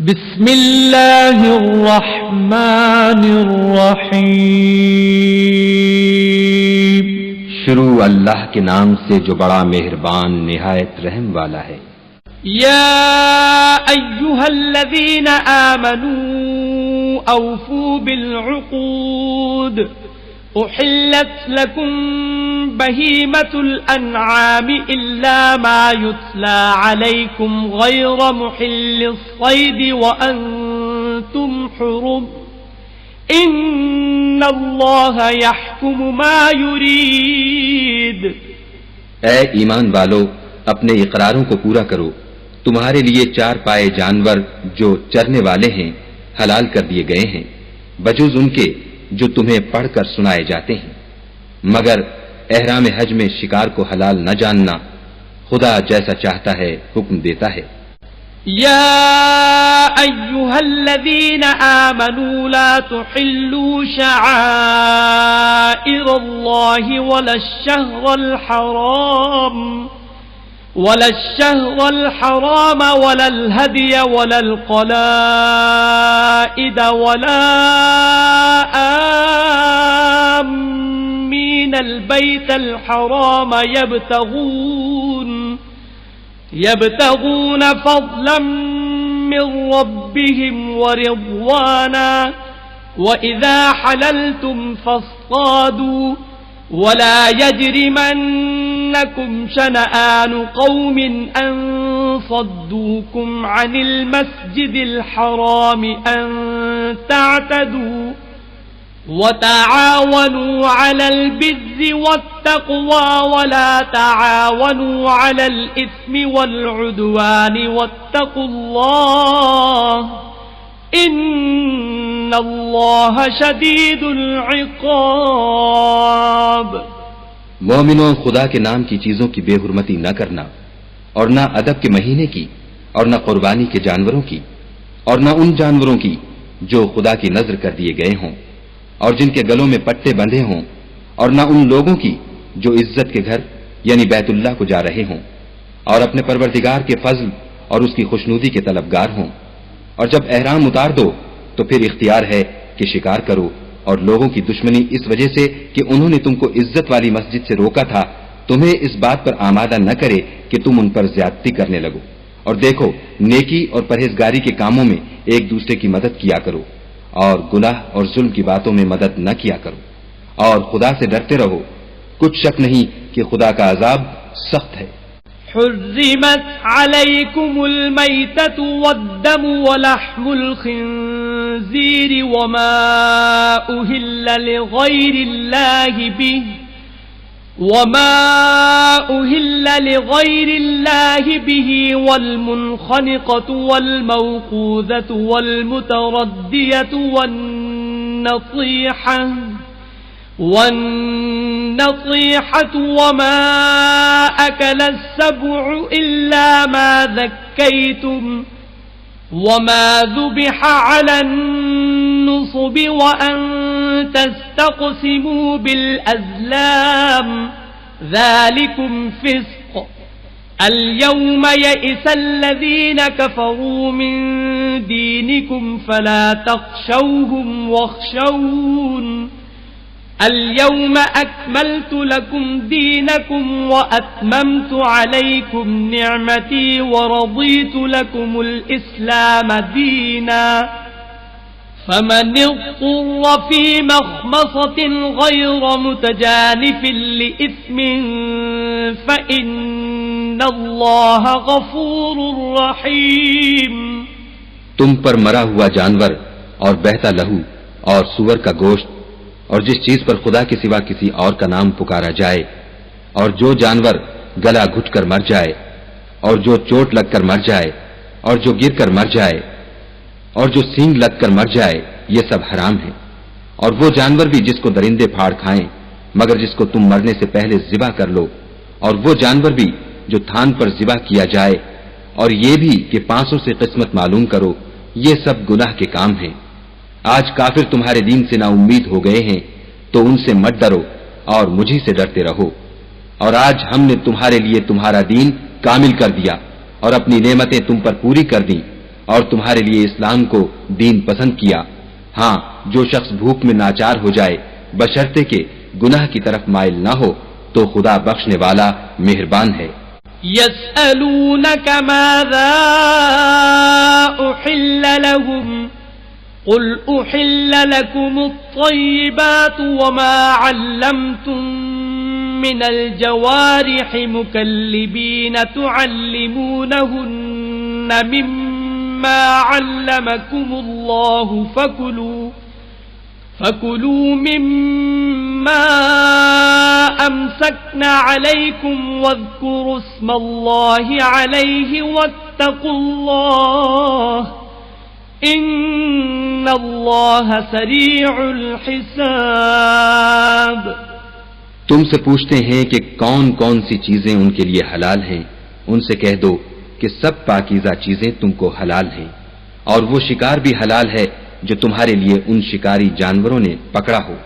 بسم اللہ الرحمن الرحیم۔ شروع اللہ کے نام سے جو بڑا مہربان نہایت رحم والا ہے۔ یا ایھا الذین آمنوا اوفوا بالعقود احلت لکم بہیمۃ الانعام الا ما یتلی علیکم غیر محل الصید وانتم حرم ان اللہ یحکم ما یرید۔ اے ایمان والو، اپنے اقراروں کو پورا کرو۔ تمہارے لیے چار پائے جانور جو چرنے والے ہیں حلال کر دیے گئے ہیں، بجوز ان کے جو تمہیں پڑھ کر سنائے جاتے ہیں، مگر احرام حج میں شکار کو حلال نہ جاننا۔ خدا جیسا چاہتا ہے حکم دیتا ہے۔ یا ایھا الذین آمنوا لا تحلوا شعائر اللہ ولا الشهر الحرام ولا الهدي ولا القلائد ولا آمين البيت الحرام يبتغون فضلا من ربهم ورضوانا وإذا حللتم فاصطادوا ولا يجرمنكم شنآن قوم أن صدوكم عن المسجد الحرام أن تعتدوا وتعاونوا على البر والتقوى ولا تعاونوا على الإثم والعدوان واتقوا الله ان اللہ شدید العقاب۔ مومنوں، خدا کے نام کی چیزوں کی بے حرمتی نہ کرنا، اور نہ ادب کے مہینے کی، اور نہ قربانی کے جانوروں کی، اور نہ ان جانوروں کی جو خدا کی نذر کر دیے گئے ہوں اور جن کے گلوں میں پٹے بندھے ہوں، اور نہ ان لوگوں کی جو عزت کے گھر یعنی بیت اللہ کو جا رہے ہوں اور اپنے پروردگار کے فضل اور اس کی خوشنودی کے طلبگار ہوں۔ اور جب احرام اتار دو تو پھر اختیار ہے کہ شکار کرو، اور لوگوں کی دشمنی اس وجہ سے کہ انہوں نے تم کو عزت والی مسجد سے روکا تھا تمہیں اس بات پر آمادہ نہ کرے کہ تم ان پر زیادتی کرنے لگو۔ اور دیکھو، نیکی اور پرہیزگاری کے کاموں میں ایک دوسرے کی مدد کیا کرو، اور گناہ اور ظلم کی باتوں میں مدد نہ کیا کرو، اور خدا سے ڈرتے رہو۔ کچھ شک نہیں کہ خدا کا عذاب سخت ہے۔ حرمت علیکم المیتۃ والدم ولحم الخنزیر وما أهل لغیر اللہ به والمنخنقۃ والموقوذۃ والمتردیۃ والنطيحة وما أكل السبع إلا ما ذكيتم وما ذبح على النصب وأن تستقسموا بالأزلام ذلكم فسق اليوم يئس الذين كفروا من دينكم فلا تخشوهم واخشون اليوم أكملت لكم دينكم وأتممت عليكم نعمتي ورضيت لكم الإسلام دينا فمن اضطر في مخمصة غير متجانف لإثم فإن الله غفور رحيم۔ تم پر مرا ہوا جانور اور بہتا لہو اور سور کا گوشت اور جس چیز پر خدا کے سوا کسی اور کا نام پکارا جائے، اور جو جانور گلا گھٹ کر مر جائے، اور جو چوٹ لگ کر مر جائے، اور جو گر کر مر جائے، اور جو سینگ لگ کر مر جائے، یہ سب حرام ہے۔ اور وہ جانور بھی جس کو درندے پھاڑ کھائیں مگر جس کو تم مرنے سے پہلے ذبح کر لو، اور وہ جانور بھی جو تھان پر ذبح کیا جائے، اور یہ بھی کہ پانسوں سے قسمت معلوم کرو، یہ سب گناہ کے کام ہیں۔ آج کافر تمہارے دین سے نا امید ہو گئے ہیں تو ان سے مت ڈرو اور مجھی سے ڈرتے رہو۔ اور آج ہم نے تمہارے لیے تمہارا دین کامل کر دیا اور اپنی نعمتیں تم پر پوری کر دیں، اور تمہارے لیے اسلام کو دین پسند کیا. ہاں، جو شخص بھوک میں ناچار ہو جائے بشرطے کہ گناہ کی طرف مائل نہ ہو تو خدا بخشنے والا مہربان ہے. يسألونك ماذا أحل لهم قل أحل لكم الطيبات وما علمتم من الجوارح مكلبين تعلمونهن مما علمكم الله فكلوا مما أمسكنا عليكم واذكروا اسم الله عليه واتقوا الله إن الله سريع الحساب. تم سے پوچھتے ہیں کہ کون کون سی چیزیں ان کے لیے حلال ہیں. ان سے کہہ دو کہ سب پاکیزہ چیزیں تم کو حلال ہیں، اور وہ شکار بھی حلال ہے جو تمہارے لیے ان شکاری جانوروں نے پکڑا ہو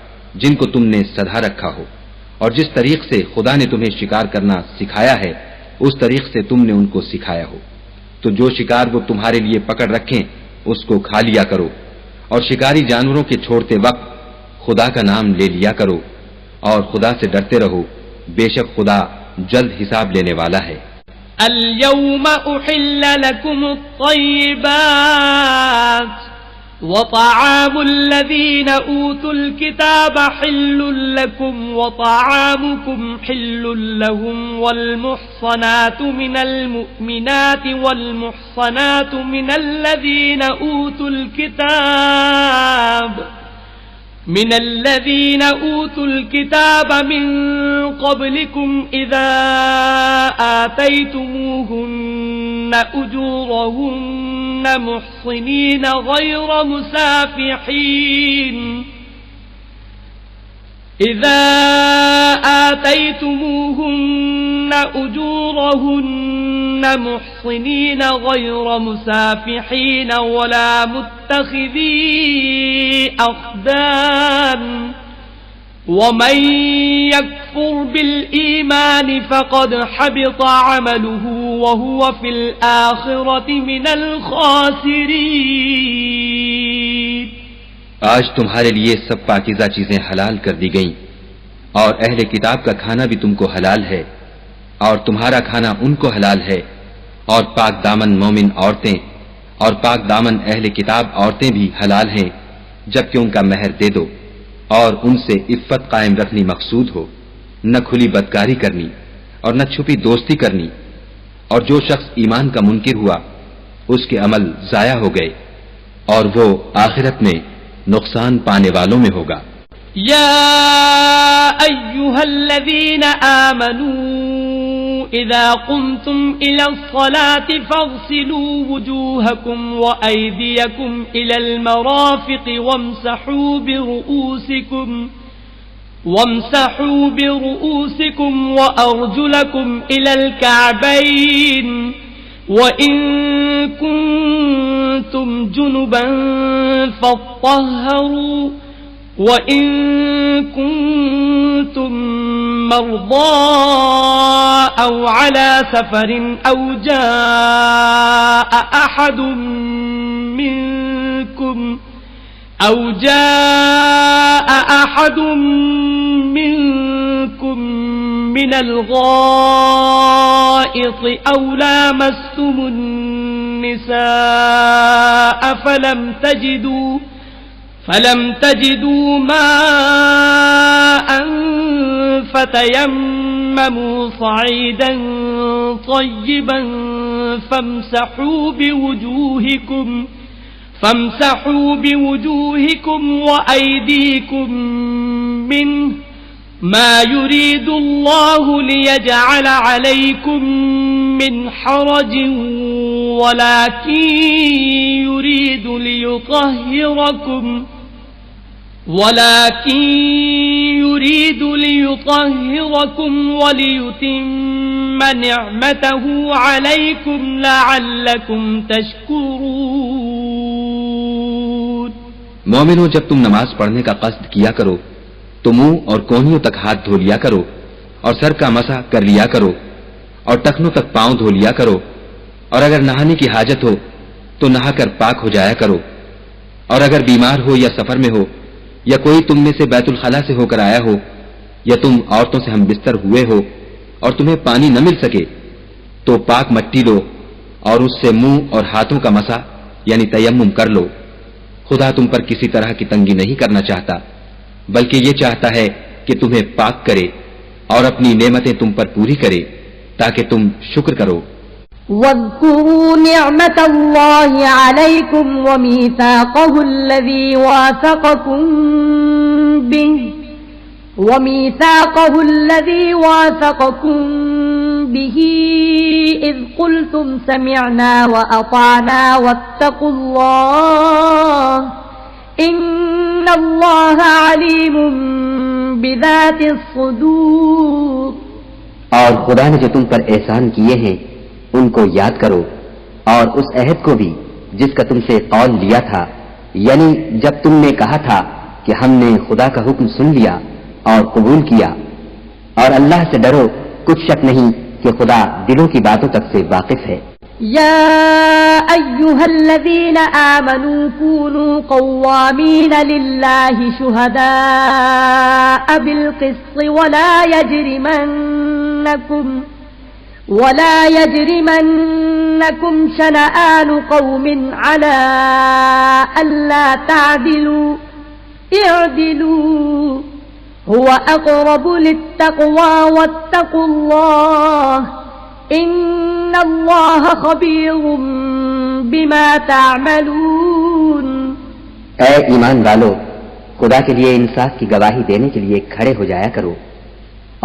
جن کو تم نے سدھا رکھا ہو، اور جس طریق سے خدا نے تمہیں شکار کرنا سکھایا ہے اس طریق سے تم نے ان کو سکھایا ہو. تو جو شکار وہ تمہارے لیے پکڑ رکھیں اس کو کھا لیا کرو، اور شکاری جانوروں کے چھوڑتے وقت خدا کا نام لے لیا کرو، اور خدا سے ڈرتے رہو، بے شک خدا جلد حساب لینے والا ہے. اليوم أحل لكم الطيبات وطعام الذين أوتوا الكتاب حل لكم وطعامكم حل لهم والمحصنات من المؤمنات والمحصنات من الذين أوتوا الكتاب من قبلكم إذا آتيتموهن أجورهن محصنين غير مسافحين إذا آتيتموهن أجورهن محصنين غير مسافحين ولا متخذي أخدان ومن يكفر بالإيمان فقد حبط عمله وهو في الآخرة من الخاسرين. آج تمہارے لیے سب پاکیزہ چیزیں حلال کر دی گئیں، اور اہل کتاب کا کھانا بھی تم کو حلال ہے، اور تمہارا کھانا ان کو حلال ہے، اور پاک دامن مومن عورتیں اور پاک دامن اہل کتاب عورتیں بھی حلال ہیں جبکہ ان کا مہر دے دو، اور ان سے عفت قائم رکھنی مقصود ہو، نہ کھلی بدکاری کرنی اور نہ چھپی دوستی کرنی. اور جو شخص ایمان کا منکر ہوا اس کے عمل ضائع ہو گئے اور وہ آخرت میں نقصان پانے والوں میں ہوگا. یا ایھا الذین آمنوا اذا قمتم الى الصلاة فاغسلوا وجوهكم وأيديكم الى المرافق وامسحوا برؤوسكم وأرجلكم إلى الكعبين وإن كنتم جنبا فاطهروا وإن كنتم مرضى أو على سفر أو جاء أحد منكم من الغائط أو لامستم النساء فلم تجدوا ماء فتيمموا صعيدا طيبا فامسحوا بوجوهكم وأيديكم منه ما يريد الله ليجعل عليكم من حرج ولكن يريد ليطهركم وليتم نعمته عليكم لعلكم تشكرون. مومنو، جب تم نماز پڑھنے کا قصد کیا کرو تو منہ اور کونیوں تک ہاتھ دھو لیا کرو اور سر کا مسح کر لیا کرو اور ٹخنوں تک پاؤں دھو لیا کرو، اور اگر نہانے کی حاجت ہو تو نہا کر پاک ہو جایا کرو، اور اگر بیمار ہو یا سفر میں ہو یا کوئی تم میں سے بیت الخلا سے ہو کر آیا ہو یا تم عورتوں سے ہم بستر ہوئے ہو اور تمہیں پانی نہ مل سکے تو پاک مٹی لو اور اس سے منہ اور ہاتھوں کا مسح یعنی تیمم کر لو۔ خدا تم پر کسی طرح کی تنگی نہیں کرنا چاہتا، بلکہ یہ چاہتا ہے کہ تمہیں پاک کرے اور اپنی نعمتیں تم پر پوری کرے تاکہ تم شکر کرو۔ واذكروا نعمة الله عليكم وميثاقه الذي واثقكم به إذ قلتم سمعنا وأطعنا واتقوا الله إن الله عليم بذات الصدور۔ اور خدا نے جو تم پر احسان کیے ہیں ان کو یاد کرو، اور اس عہد کو بھی جس کا تم سے قول لیا تھا، یعنی جب تم نے کہا تھا کہ ہم نے خدا کا حکم سن لیا اور قبول کیا، اور اللہ سے ڈرو، کچھ شک نہیں کہ خدا دلوں کی باتوں تک سے واقف ہے۔ يا أيها الذين آمنوا كونوا قوامين لله شهداء بالقسط ولا يجرمنكم شنآن قوم على ألا تعدلوا اعدلوا هو أقرب للتقوى واتقوا الله إن الله خبير بما تعملون۔ اے ایمان والو، خدا کے لیے انصاف کی گواہی دینے کے لیے کھڑے ہو جایا کرو،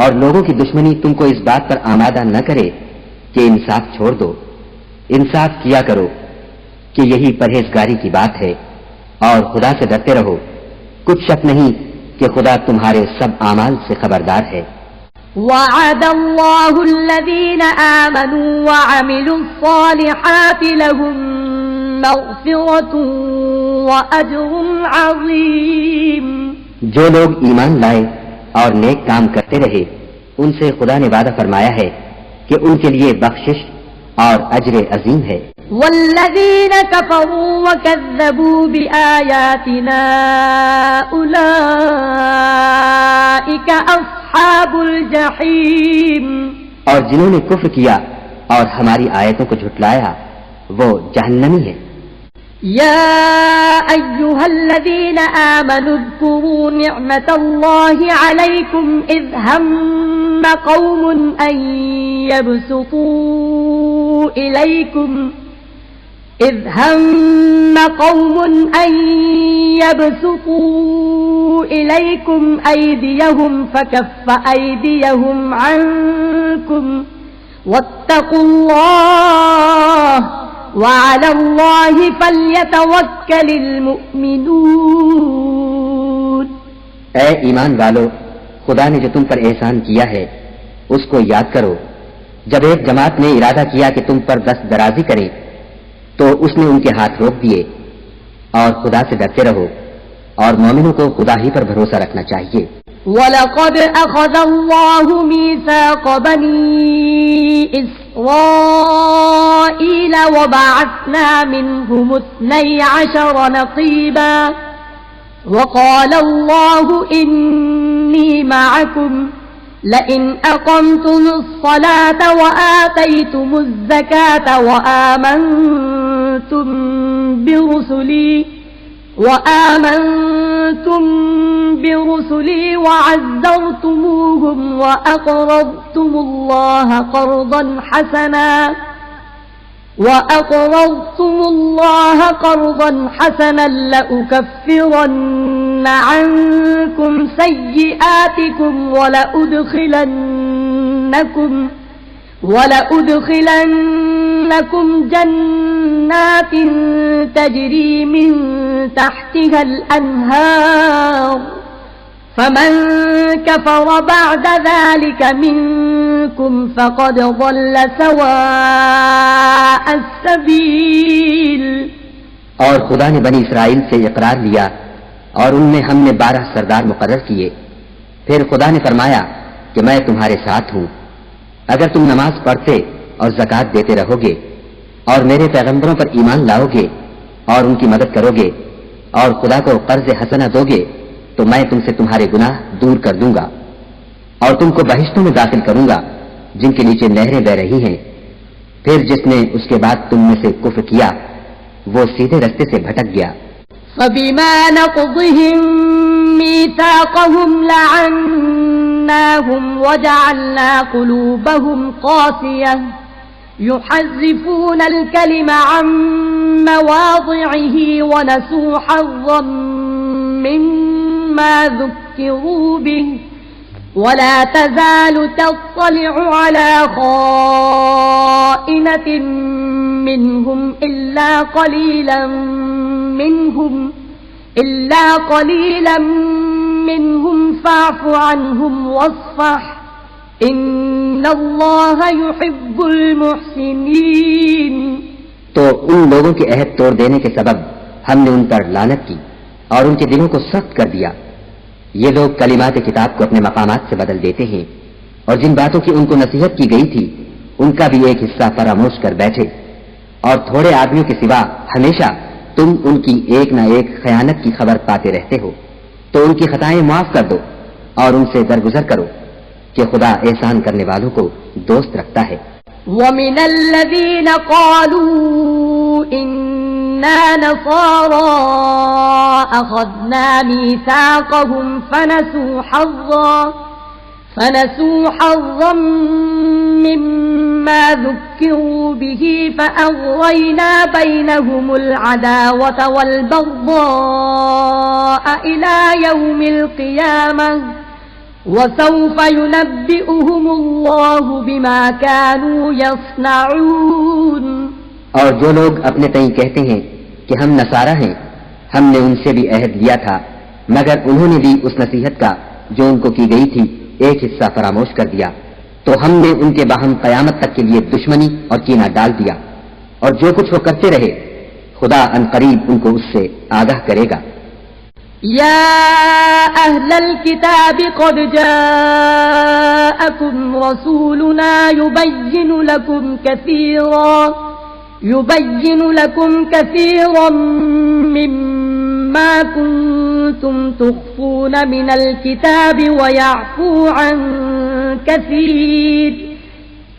اور لوگوں کی دشمنی تم کو اس بات پر آمادہ نہ کرے کہ انصاف چھوڑ دو۔ انصاف کیا کرو کہ یہی پرہیزگاری کی بات ہے، اور خدا سے ڈرتے رہو، کچھ شک نہیں کہ خدا تمہارے سب اعمال سے خبردار ہے۔ وعد الله الذين آمنوا وعملوا الصالحات لهم مغفرة وأجر عظيم۔ جو لوگ ایمان لائے اور نیک کام کرتے رہے ان سے خدا نے وعدہ فرمایا ہے کہ ان کے لیے بخشش اور اجر عظیم ہے۔ والذین کفروا وکذبوا بآیاتنا اولئک اصحاب الجحیم۔ اور جنہوں نے کفر کیا اور ہماری آیتوں کو جھٹلایا وہ جہنمی ہے۔ يا أيها الذين آمنوا اذكروا نعمة الله عليكم إذ هم قوم أن يبسطوا إليكم أيديهم فكف أيديهم عنكم واتقوا الله وعلى الله فليتوكل المؤمنون۔ اے ایمان والو، خدا نے جو تم پر احسان کیا ہے اس کو یاد کرو۔ جب ایک جماعت نے ارادہ کیا کہ تم پر دست درازی کرے تو اس نے ان کے ہاتھ روک دیے، اور خدا سے ڈرتے رہو، اور مومنوں کو خدا ہی پر بھروسہ رکھنا چاہیے۔ وَلَقَدْ أَخَذَ اللَّهُ مِيثَاقَ بَنِي إِسْرَائِيلَ وَبَعَثْنَا مِنْهُمُ 12 نَقِيبًا وَقَالَ اللَّهُ إِنِّي مَعَكُمْ لَئِنْ أَقَمْتُمُ الصَّلَاةَ وَآتَيْتُمُ الزَّكَاةَ وآمنتم برسلي وعزرتموهم وأقرضتم الله قرضا حسنا لأكفرن عنكم سيئاتكم ولأدخلنكم جنات تجري من تحتها الأنهار فمن كفر بعد ذلك منكم فقد ضل سواء السبيل۔ اور خدا نے بنی اسرائیل سے اقرار لیا اور ان میں ہم نے 12 سردار مقرر کیے۔ پھر خدا نے فرمایا کہ میں تمہارے ساتھ ہوں، اگر تم نماز پڑھتے اور زکوٰۃ دیتے رہو گے اور میرے پیغمبروں پر ایمان لاؤ گے اور ان کی مدد کرو گے اور خدا کو قرض حسنہ دو گے تو میں تم سے تمہارے گناہ دور کر دوں گا اور تم کو بہشتوں میں داخل کروں گا جن کے نیچے نہریں بہ رہی ہیں. پھر جس نے اس کے بعد تم میں سے کفر کیا وہ سیدھے رستے سے بھٹک گیا. فبما نقضهم ميثاقهم لعناهم وجعلنا قلوبهم قاسية يحرفون الكلم عن مواضعه ونسوا حظا مما ذكروا به ولا تزال تطلع على خائنة منهم إلا قليلا منهم فاعف عنهم واصفح إن الله يحب المحسنين. تو ان لوگوں کے عہد توڑ دینے کے سبب ہم نے ان پر لعنت کی اور ان کے دلوں کو سخت کر دیا. یہ لوگ کلمات کتاب کو اپنے مقامات سے بدل دیتے ہیں اور جن باتوں کی ان کو نصیحت کی گئی تھی ان کا بھی ایک حصہ فراموش کر بیٹھے. اور تھوڑے آدمیوں کے سوا ہمیشہ تم ان کی ایک نہ ایک خیانت کی خبر پاتے رہتے ہو تو ان کی خطائیں معاف کر دو اور ان سے درگزر کرو کہ خدا احسان کرنے والوں کو دوست رکھتا ہے. وَمِنَ الَّذِينَ قَالُوا إِنَّا نَصَارَى أَخَذْنَا مِيثَاقَهُمْ فنسوا حظا مما ذكروا به فأغوينا بينهم العداوة والبغضاء إلى يوم القيامة وسوف ينبئهم الله بما كانوا يصنعون. اور جو لوگ اپنے تئیں کہتے ہیں کہ ہم نصارہ ہیں ہم نے ان سے بھی عہد لیا تھا مگر انہوں نے بھی اس نصیحت کا جو ان کو کی گئی تھی ایک حصہ فراموش کر دیا تو ہم نے ان کے باہم قیامت تک کے لیے دشمنی اور کینہ ڈال دیا اور جو کچھ وہ کرتے رہے خدا عنقریب ان کو اس سے آگاہ کرے گا. یا اہل الكتاب قد جاءکم رسولنا يبين لكم كثيرا مما كنتم تخفون من الكتاب ويعفو عن كثير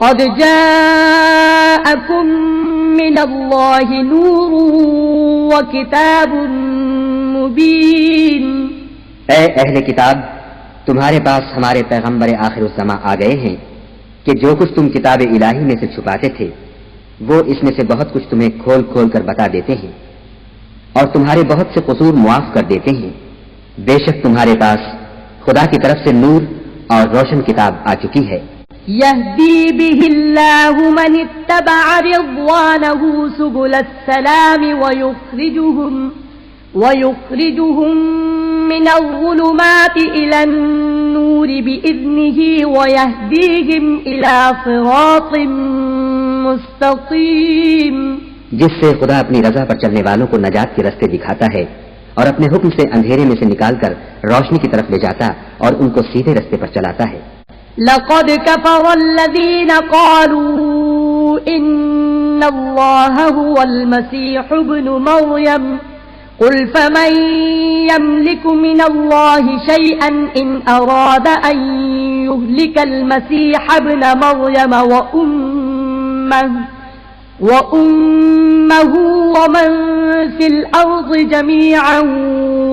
قد جاءكم من الله نور وكتاب مبين. اے اہل کتاب تمہارے پاس ہمارے پیغمبر آخر الزماں آ گئے ہیں کہ جو کچھ تم کتاب الہی میں سے چھپاتے تھے وہ اس میں سے بہت کچھ تمہیں کھول کھول کر بتا دیتے ہیں اور تمہارے بہت سے قصور معاف کر دیتے ہیں. بے شک تمہارے پاس خدا کی طرف سے نور اور روشن کتاب آ چکی ہے. يهدي به الله من اتبع رضوانه سبل السلام ويخرجهم من الظلمات إلى النور بإذنه ويهديهم إلى صراط مستقيم. جس سے خدا اپنی رضا پر چلنے والوں کو نجات کے راستے دکھاتا ہے اور اپنے حکم سے اندھیرے میں سے نکال کر روشنی کی طرف لے جاتا اور ان کو سیدھے راستے پر چلاتا ہے. لقد كفر الذين قالوا إن الله هو المسيح ابن مريم قل فمن يملك من الله شيئا إن أراد أن يهلك المسيح ابن مريم وأمه ومن في الأرض جميعا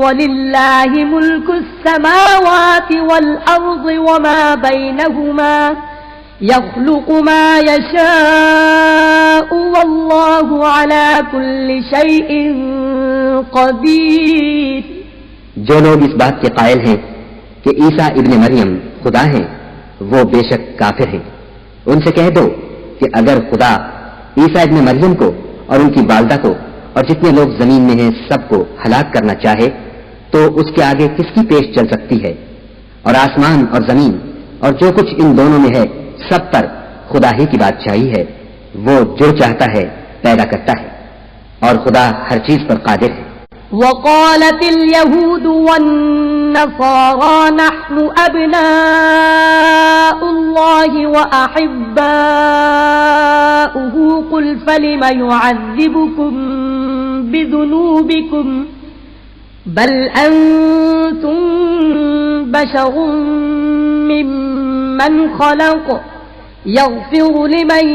ولله ملك السماوات والأرض وما بينهما يخلق ما يشاء والله على كل شيء قدیر. جو لوگ اس بات کے قائل ہیں کہ عیسیٰ ابن مریم خدا ہیں وہ بے شک کافر ہیں. ان سے کہہ دو کہ اگر خدا عیسیٰ ابن مریم کو اور ان کی والدہ کو اور جتنے لوگ زمین میں ہیں سب کو ہلاک کرنا چاہے تو اس کے آگے کس کی پیش چل سکتی ہے. اور آسمان اور زمین اور جو کچھ ان دونوں میں ہے سب پر خدا ہی کی بادشاہی ہے. وہ جو چاہتا ہے پیدا کرتا ہے اور خدا ہر چیز پر قادر ہے. وقالت اليهود والنصارى نحن أبناء الله وأحباؤه قل فلم يعذبكم بذنوبكم بل أنتم بشر ممن خلق يغفر لمن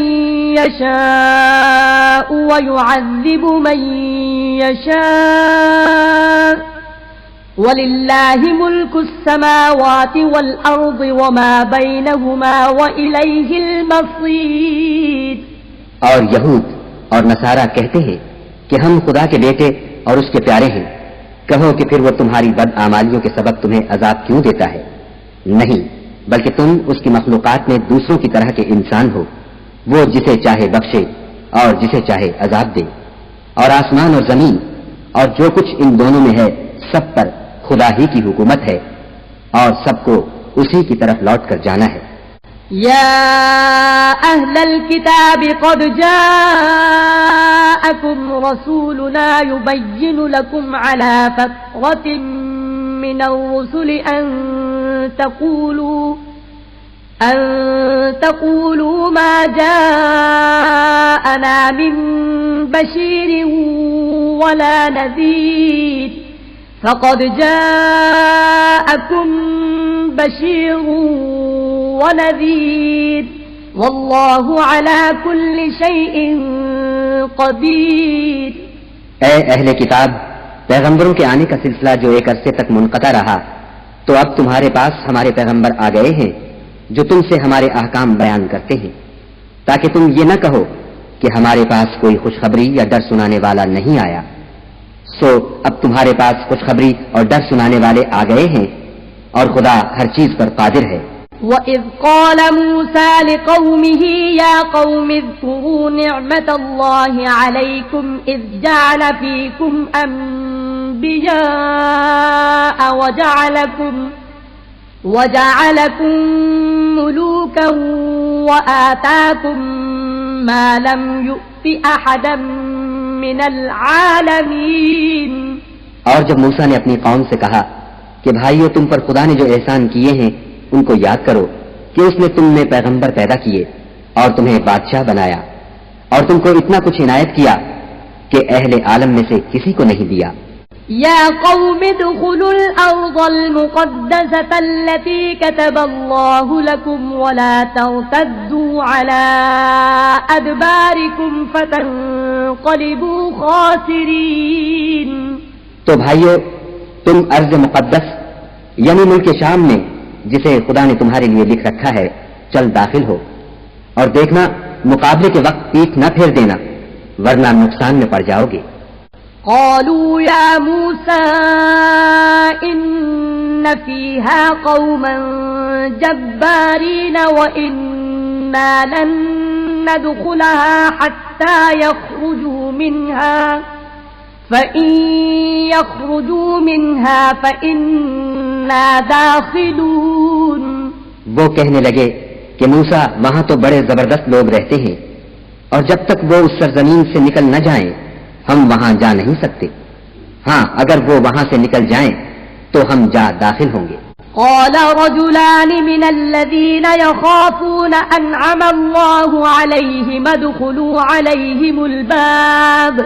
يشاء ويعذب من يشاء وَلِلَّهِ مُلْكُ السَّمَاوَاتِ وَالْأَرْضِ وَمَا بَيْنَهُمَا وَإِلَيْهِ الْمَصِيرُ۔ اور یہود اور نصارہ کہتے ہیں کہ ہم خدا کے بیٹے اور اس کے پیارے ہیں، کہو کہ پھر وہ تمہاری بدعمالیوں کے سبب تمہیں عذاب کیوں دیتا ہے؟ نہیں، بلکہ تم اس کی مخلوقات میں دوسروں کی طرح کے انسان ہو، وہ جسے چاہے بخشے اور جسے چاہے عذاب دے، اور آسمان اور زمین اور جو کچھ ان دونوں میں ہے سب پر خدا ہی کی حکومت ہے اور سب کو اسی کی طرف لوٹ کر جانا ہے۔ یا اہل الکتاب قد جاءکم رسولنا یبین لکم علی فترة من الرسل ان تقولوا ما جاءنا من بشیر ولا نذیر فقد جاءكم بشير ونذير والله على كل شيء قدير۔ اے اہل کتاب، پیغمبروں کے آنے کا سلسلہ جو ایک عرصے تک منقطع رہا، تو اب تمہارے پاس ہمارے پیغمبر آ گئے ہیں جو تم سے ہمارے احکام بیان کرتے ہیں، تاکہ تم یہ نہ کہو کہ ہمارے پاس کوئی خوشخبری یا ڈر سنانے والا نہیں آیا۔ سو اب تمہارے پاس خوشخبری اور ڈر سنانے والے آ گئے ہیں، اور خدا ہر چیز پر قادر ہے۔ وَإِذْ قَالَ مُوسَى لِقَوْمِهِ يَا قَوْمِ اذْكُرُوا نِعْمَةَ اللَّهِ عَلَيْكُمْ إِذْ جَعَلَ فِيكُمْ أَنْبِيَاءَ وَجَعَلَكُمْ مُلُوكًا وَآتَاكُمْ مَا لَمْ يُؤْتِ أَحَدًا من العالمین۔ اور جب موسیٰ نے اپنی قوم سے کہا کہ بھائیو، تم پر خدا نے جو احسان کیے ہیں ان کو یاد کرو کہ اس نے تم میں پیغمبر پیدا کیے اور تمہیں بادشاہ بنایا اور تم کو اتنا کچھ عنایت کیا کہ اہل عالم میں سے کسی کو نہیں دیا۔ یا قوم ادخلوا الارض المقدسة التي كتب الله لكم ولا ترتدوا على ادباركم فتنقلبوا خاسرين۔ تو بھائیو، تم ارض مقدس یعنی ملک شام میں جسے خدا نے تمہارے لیے لکھ رکھا ہے چل داخل ہو، اور دیکھنا مقابلے کے وقت پیٹھ نہ پھیر دینا ورنہ نقصان میں پڑ جاؤ گے۔ قالوا يا موسى إن فيها قوما جبارين وإنا لن ندخلها حتى يخرجوا منها فإن يخرجوا منها فإنا داخلون۔ وہ کہنے لگے کہ موسیٰ، وہاں تو بڑے زبردست لوگ رہتے ہیں، اور جب تک وہ اس سرزمین سے نکل نہ جائیں ہم وہاں جا نہیں سکتے، ہاں اگر وہ وہاں سے نکل جائیں تو ہم جا داخل ہوں گے۔ قال رجلان من الذين يخافون أنعم الله عليهم ادخلوا عليهم الباب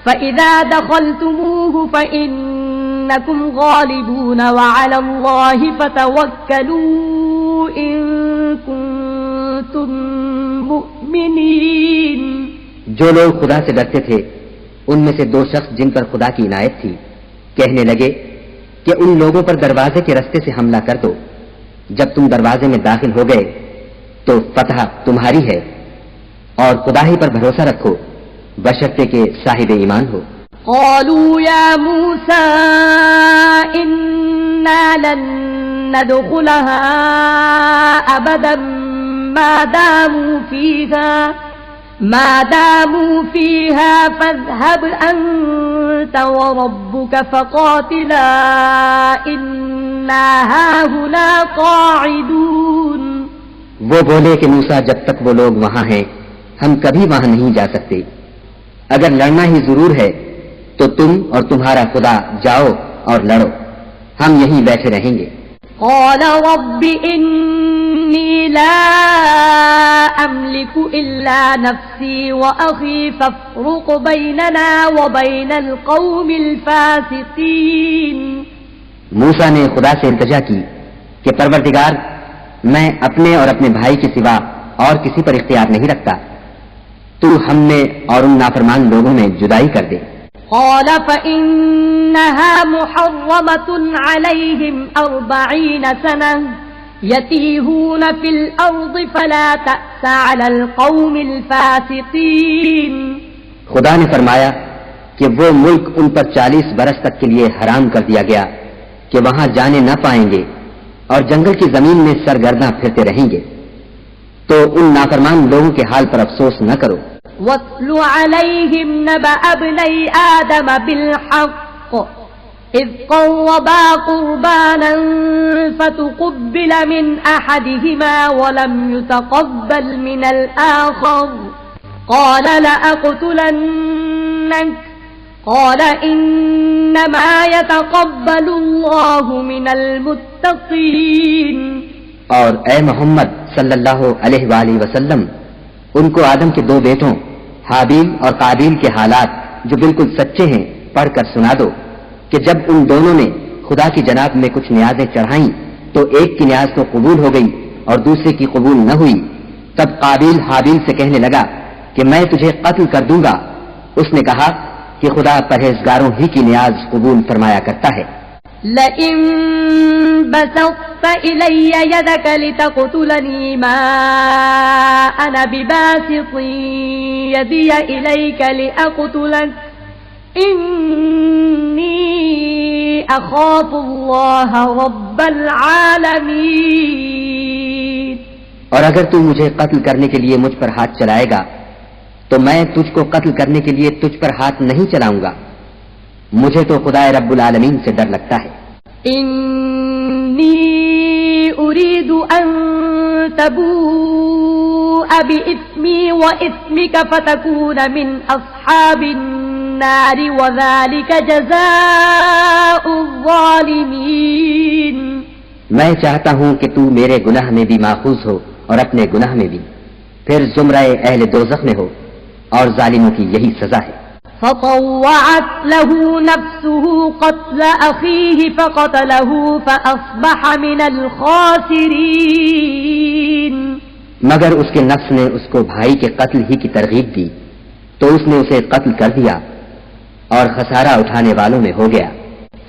فإذا دخلتموه فإنكم غالبون وعلى الله فتوكلوا إن كنتم مؤمنين۔ جو لوگ خدا سے ڈرتے تھے ان میں سے دو شخص جن پر خدا کی عنایت تھی کہنے لگے کہ ان لوگوں پر دروازے کے رستے سے حملہ کر دو، جب تم دروازے میں داخل ہو گئے تو فتح تمہاری ہے، اور خدا ہی پر بھروسہ رکھو بشرطے کہ صاحب ایمان ہو۔ قالوا يا موسى إنا لن ندخلها أبدا ما داموا فيها فاذهب أنت وربك فقاتلا إنا هاهنا قاعدون۔ وہ بولے کہ موسیٰ، جب تک وہ لوگ وہاں ہیں ہم کبھی وہاں نہیں جا سکتے، اگر لڑنا ہی ضرور ہے تو تم اور تمہارا خدا جاؤ اور لڑو، ہم یہیں بیٹھے رہیں گے۔ قال رب إني لا أملك إلا نفسي وأخي فافرق بيننا وبين القوم الفاسقين۔ موسیٰ نے خدا سے التجا کی کہ پروردگار، میں اپنے اور اپنے بھائی کے سوا اور کسی پر اختیار نہیں رکھتا، تو ہم میں اور ان نافرمان لوگوں میں جدائی کر دے۔ قال فإنها محرمة عليهم 40 سنة يتيهون في الأرض فلا تأس على القوم الفاسقين۔ خدا نے فرمایا کہ وہ ملک ان پر 40 برس تک کے لیے حرام کر دیا گیا کہ وہاں جانے نہ پائیں گے اور جنگل کی زمین میں سرگرداں پھرتے رہیں گے، تو ان نافرمان لوگوں کے حال پر افسوس نہ کرو۔ وَاتْلُ عَلَيْهِمْ نَبَأَ ابْنَيْ آدَمَ بِالْحَقِّ إِذْ قَرَّبَا قُرْبَانًا فَتُقُبِّلَ مِنْ أَحَدِهِمَا وَلَمْ يُتَقَبَّلْ مِنَ الْآخَرِ قَالَ لَأَقْتُلَنَّكَ قَالَ إِنَّمَا يَتَقَبَّلُ اللَّهُ مِنَ الْمُتَّقِينَ۔ اور اے محمد صلی اللہ علیہ وآلہ وسلم، ان کو آدم کے 2 بیٹوں حابیل اور قابیل کے حالات جو بالکل سچے ہیں پڑھ کر سنا دو کہ جب ان دونوں نے خدا کی جناب میں کچھ نیازیں چڑھائیں تو ایک کی نیاز تو قبول ہو گئی اور دوسرے کی قبول نہ ہوئی، تب قابیل حابیل سے کہنے لگا کہ میں تجھے قتل کر دوں گا۔ اس نے کہا کہ خدا پرہیزگاروں ہی کی نیاز قبول فرمایا کرتا ہے۔ لئن بسطت إلي يدك لتقتلني ما أنا بباسط يدي إليك لأقتلك إني أخاف الله رب العالمين۔ اور اگر تو مجھے قتل کرنے کے لیے مجھ پر ہاتھ چلائے گا تو میں تجھ کو قتل کرنے کے لیے تجھ پر ہاتھ نہیں چلاؤں گا، مجھے تو خدا رب العالمین سے ڈر لگتا ہے۔ إني أريد أن تبوء بإثمي وإثمك فتكون من أصحاب النار وذلك جزاء الظالمين۔ میں چاہتا ہوں کہ تو میرے گناہ میں بھی ماخوذ ہو اور اپنے گناہ میں بھی، پھر زمرہ اہل دوزخ میں ہو، اور ظالموں کی یہی سزا ہے۔ فطوعت له نفسه قتل أخيه فقتله فأصبح من الخاسرين۔ مگر اس کے نفس نے اس کو بھائی کے قتل ہی کی ترغیب دی تو اس نے اسے قتل کر دیا اور خسارہ اٹھانے والوں میں ہو گیا۔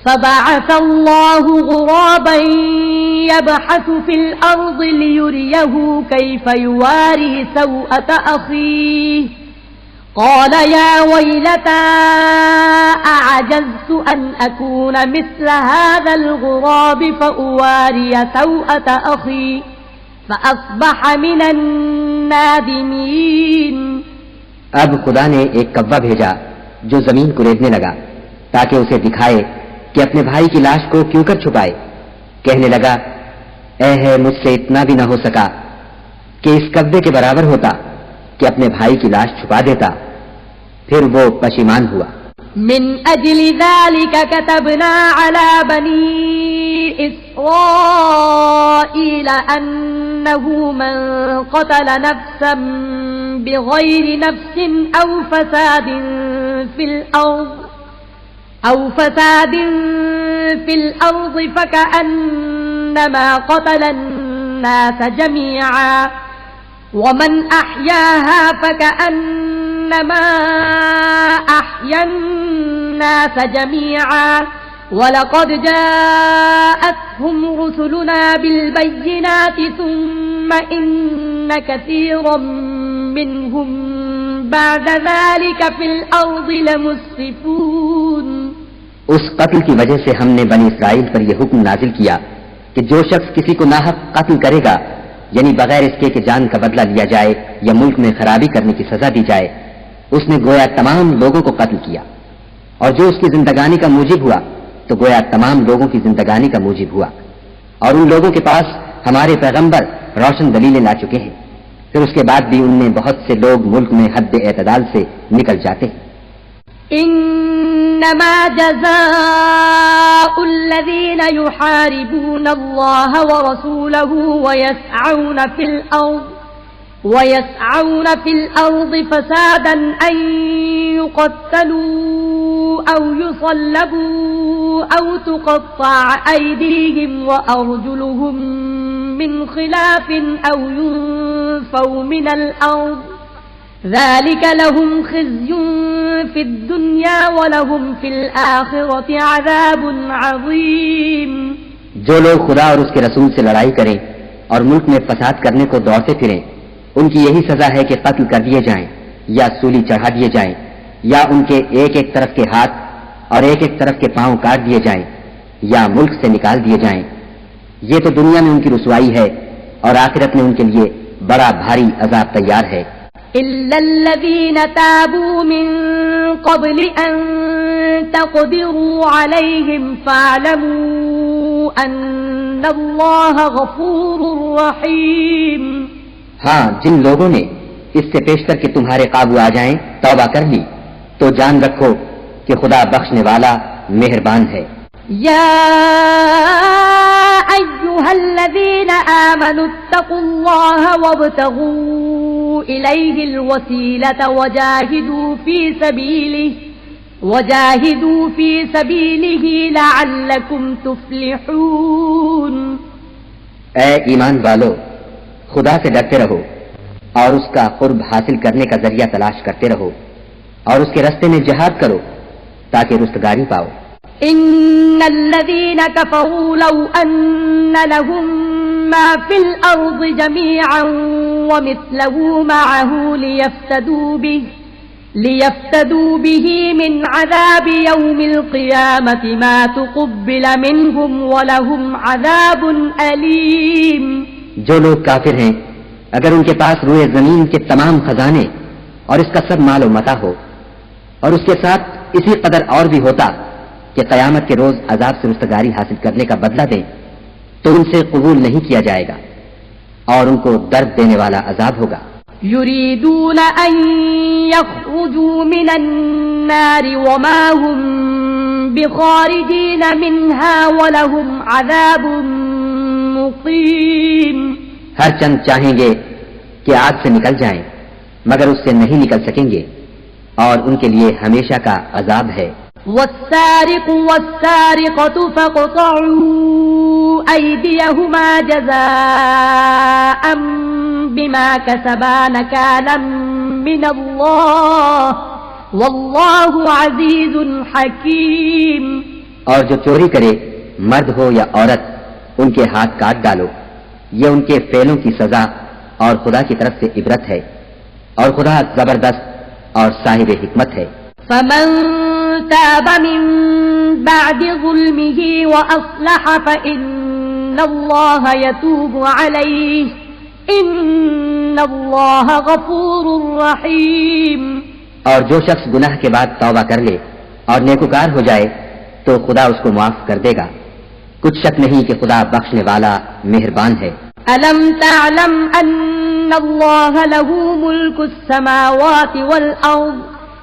فبعث الله غرابا يبحث في الأرض ليريه كيف يواري سوءة أخيه قال يا ويلتى أعجزت أن أكون مثل هذا الغراب فأواري سوءة أخي فأصبح من النادمين۔ اب خدا نے ایک کوا بھیجا جو زمین کو ریزنے لگا تاکہ اسے دکھائے کہ اپنے بھائی کی لاش کو کیوں کر چھپائے۔ کہنے لگا اے ہے مجھ سے اتنا بھی نہ ہو سکا کہ اس کبے کے برابر ہوتا کہ اپنے بھائی کی لاش چھپا دیتا، پھر وہ پشیمان ہوا۔ من أجل ذلك كتبنا على بني إسرائيل أنه من قتل نفسا بغير نفس أو فساد في الأرض فكأنما قتل الناس جميعا ومن أحياها فكأنما أحيا الناس جميعا وَلَقَدْ جَاءَتْهُمْ رُسُلُنَا بِالْبَيِّنَاتِ ثُمَّ إِنَّ كَثِيرًا مِّنْهُمْ بَعْدَ ذَلِكَ فِي الْأَرْضِ لَمُسْرِفُونَ۔ اس قتل کی وجہ سے ہم نے بنی اسرائیل پر یہ حکم نازل کیا کہ جو شخص کسی کو ناحق قتل کرے گا، یعنی بغیر اس کے کہ جان کا بدلہ لیا جائے یا ملک میں خرابی کرنے کی سزا دی جائے، اس نے گویا تمام لوگوں کو قتل کیا، اور جو اس کی زندگانی کا موجب ہوا تو گویا تمام لوگوں کی زندگانی کا موجب ہوا، اور ان لوگوں کے پاس ہمارے پیغمبر روشن دلیلیں لا چکے ہیں، پھر اس کے بعد بھی ان میں بہت سے لوگ ملک میں حد اعتدال سے نکل جاتے ہیں۔ إنما جزاء الذين يحاربون الله ورسوله ويسعون في الأرض فسادا أن يقتلوا أو يصلبوا أو تقطع أيديهم وأرجلهم من خلاف أو ينفوا من الأرض ذلك لهم خزي في الدنيا ولهم في الآخرة عذاب عظيم۔ جو لوگ خدا اور اس کے رسول سے لڑائی کریں اور ملک میں فساد کرنے کو دوڑتے پھریں، ان کی یہی سزا ہے کہ قتل کر دیے جائیں یا سولی چڑھا دیے جائیں یا ان کے ایک ایک طرف کے ہاتھ اور ایک ایک طرف کے پاؤں کاٹ دیے جائیں یا ملک سے نکال دیے جائیں۔ یہ تو دنیا میں ان کی رسوائی ہے اور آخرت میں ان کے لیے بڑا بھاری عذاب تیار ہے۔ إلا الذين تابوا من قبل أن تقدروا عليهم فاعلموا أن الله غفور رحيم۔ ہاں، جن لوگوں نے اس سے پیشتر کہ تمہارے قابو آ جائیں توبہ کر لی تو جان رکھو کہ خدا بخشنے والا مہربان ہے۔ یا أيها الذين آمنوا اتقوا الله وابتغوا إليه الوسيلة وجاهدوا في سبيله لعلكم تفلحون۔ اے ایمان والو، خدا سے ڈرتے رہو اور اس کا قرب حاصل کرنے کا ذریعہ تلاش کرتے رہو اور اس کے راستے میں جہاد کرو تاکہ رستگاری پاؤ۔ ان الذين كفروا لو ان لهم ما في الارض جميعا ومثله معه ليفتدوا به من عذاب يوم القيامة ما تقبل منهم ولهم عذاب أليم۔ جو لوگ کافر ہیں، اگر ان کے پاس روئے زمین کے تمام خزانے اور اس کا سب مال و متاع ہو اور اس کے ساتھ اسی قدر اور بھی ہوتا کہ قیامت کے روز عذاب سے رستگاری حاصل کرنے کا بدلہ دیں تو ان سے قبول نہیں کیا جائے گا اور ان کو درد دینے والا عذاب ہوگا۔ يريدون أن يخرجوا من النار وما هم بخارجين منها ولهم عذاب مقيم۔ ہر چند چاہیں گے کہ آگ سے نکل جائیں مگر اس سے نہیں نکل سکیں گے اور ان کے لیے ہمیشہ کا عذاب ہے۔ والسارق والسارقة فاقطعوا أيديهما جزاء بما كسبا نكالا من الله والله عزيز حكيم۔ اور جو چوری کرے، مرد ہو یا عورت، ان کے ہاتھ کاٹ ڈالو، یہ ان کے فعلوں کی سزا اور خدا کی طرف سے عبرت ہے اور خدا زبردست اور صاحب حکمت ہے۔ فمن تاب من بعد ظلمه وأصلح فإن الله يتوب عليه إن الله غفور رحيم۔ اور جو شخص گناہ کے بعد توبہ کر لے اور نیکوکار ہو جائے تو خدا اس کو معاف کر دے گا، کچھ شک نہیں کہ خدا بخشنے والا مہربان ہے۔ ألم تعلم أن الله له ملك السماوات والأرض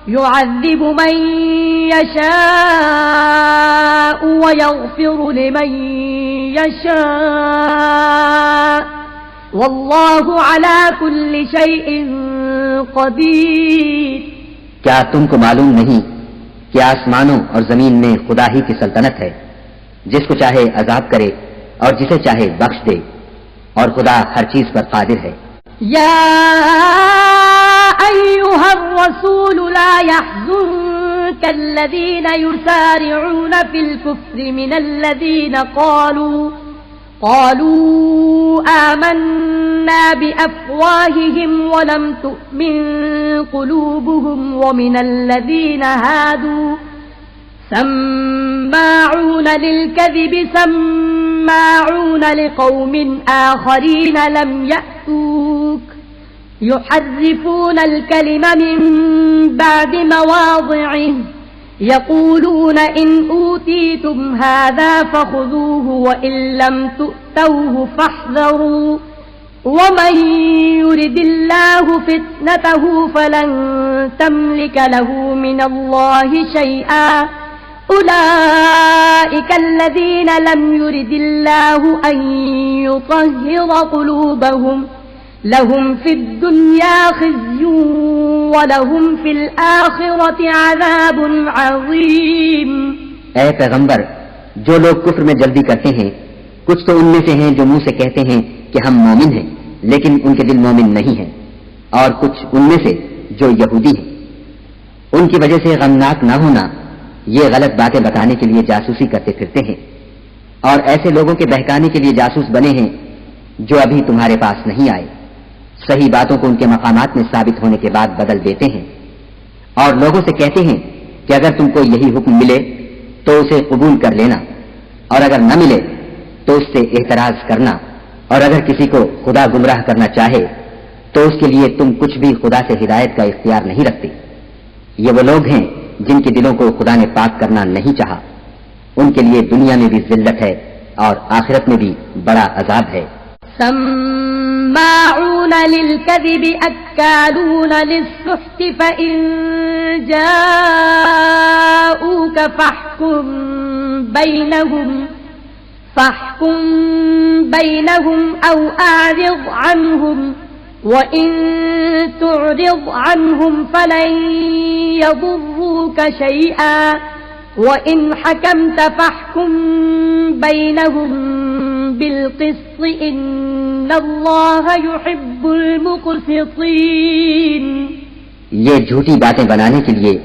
يعذب من يشاء ويغفر لمن يشاء والله على كل شيء قدير۔ کیا تم کو معلوم نہیں کہ آسمانوں اور زمین میں خدا ہی کی سلطنت ہے، جس کو چاہے عذاب کرے اور جسے چاہے بخش دے، اور خدا ہر چیز پر قادر ہے۔ یا أيها الرسول لا يحزنك الذين يسارعون في الكفر من الذين قالوا آمنا بأفواههم ولم تؤمن قلوبهم ومن الذين هادوا سماعون للكذب سماعون لقوم آخرين لم يأتوك يحرفون الكلم من بعد مواضعه يقولون إن أوتيتم هذا فخذوه وإن لم تؤتوه فاحذروا ومن يرد الله فتنته فلن تملك له من الله شيئا أولئك الذين لم يرد الله أن يطهر قلوبهم لهم في الدنيا خزي ولهم في الآخرة عذاب عظيم۔ اے پیغمبر، جو لوگ کفر میں جلدی کرتے ہیں کچھ تو ان میں سے ہیں جو منہ سے کہتے ہیں کہ ہم مومن ہیں لیکن ان کے دل مومن نہیں ہیں، اور کچھ ان میں سے جو یہودی ہیں۔ ان کی وجہ سے غمناک نہ ہونا، یہ غلط باتیں بتانے کے لیے جاسوسی کرتے پھرتے ہیں، اور ایسے لوگوں کے بہکانے کے لیے جاسوس بنے ہیں جو ابھی تمہارے پاس نہیں آئے، صحیح باتوں کو ان کے مقامات میں ثابت ہونے کے بعد بدل دیتے ہیں، اور لوگوں سے کہتے ہیں کہ اگر تم کو یہی حکم ملے تو اسے قبول کر لینا، اور اگر نہ ملے تو اس سے اعتراض کرنا، اور اگر کسی کو خدا گمراہ کرنا چاہے تو اس کے لیے تم کچھ بھی خدا سے ہدایت کا اختیار نہیں رکھتے۔ یہ وہ لوگ ہیں جن کے دلوں کو خدا نے پاک کرنا نہیں چاہا، ان کے لیے دنیا میں بھی ذلت ہے اور آخرت میں بھی بڑا عذاب ہے۔ سماعون للكذب أكالون للسحت فإن جاءوك فاحكم بينهم أو أعرض عنهم وَإِن تُعْرِضْ عَنْهُمْ فَلَن يَضُرُّوكَ شَيْئًا وَإِنْ حَكَمْتَ فَاحْكُم بَيْنَهُم بِالْقِسْطِ إِنَّ اللَّهَ يُحِبُّ الْمُقْسِطِينَ۔ یہ جھوٹی باتیں بنانے کے لیے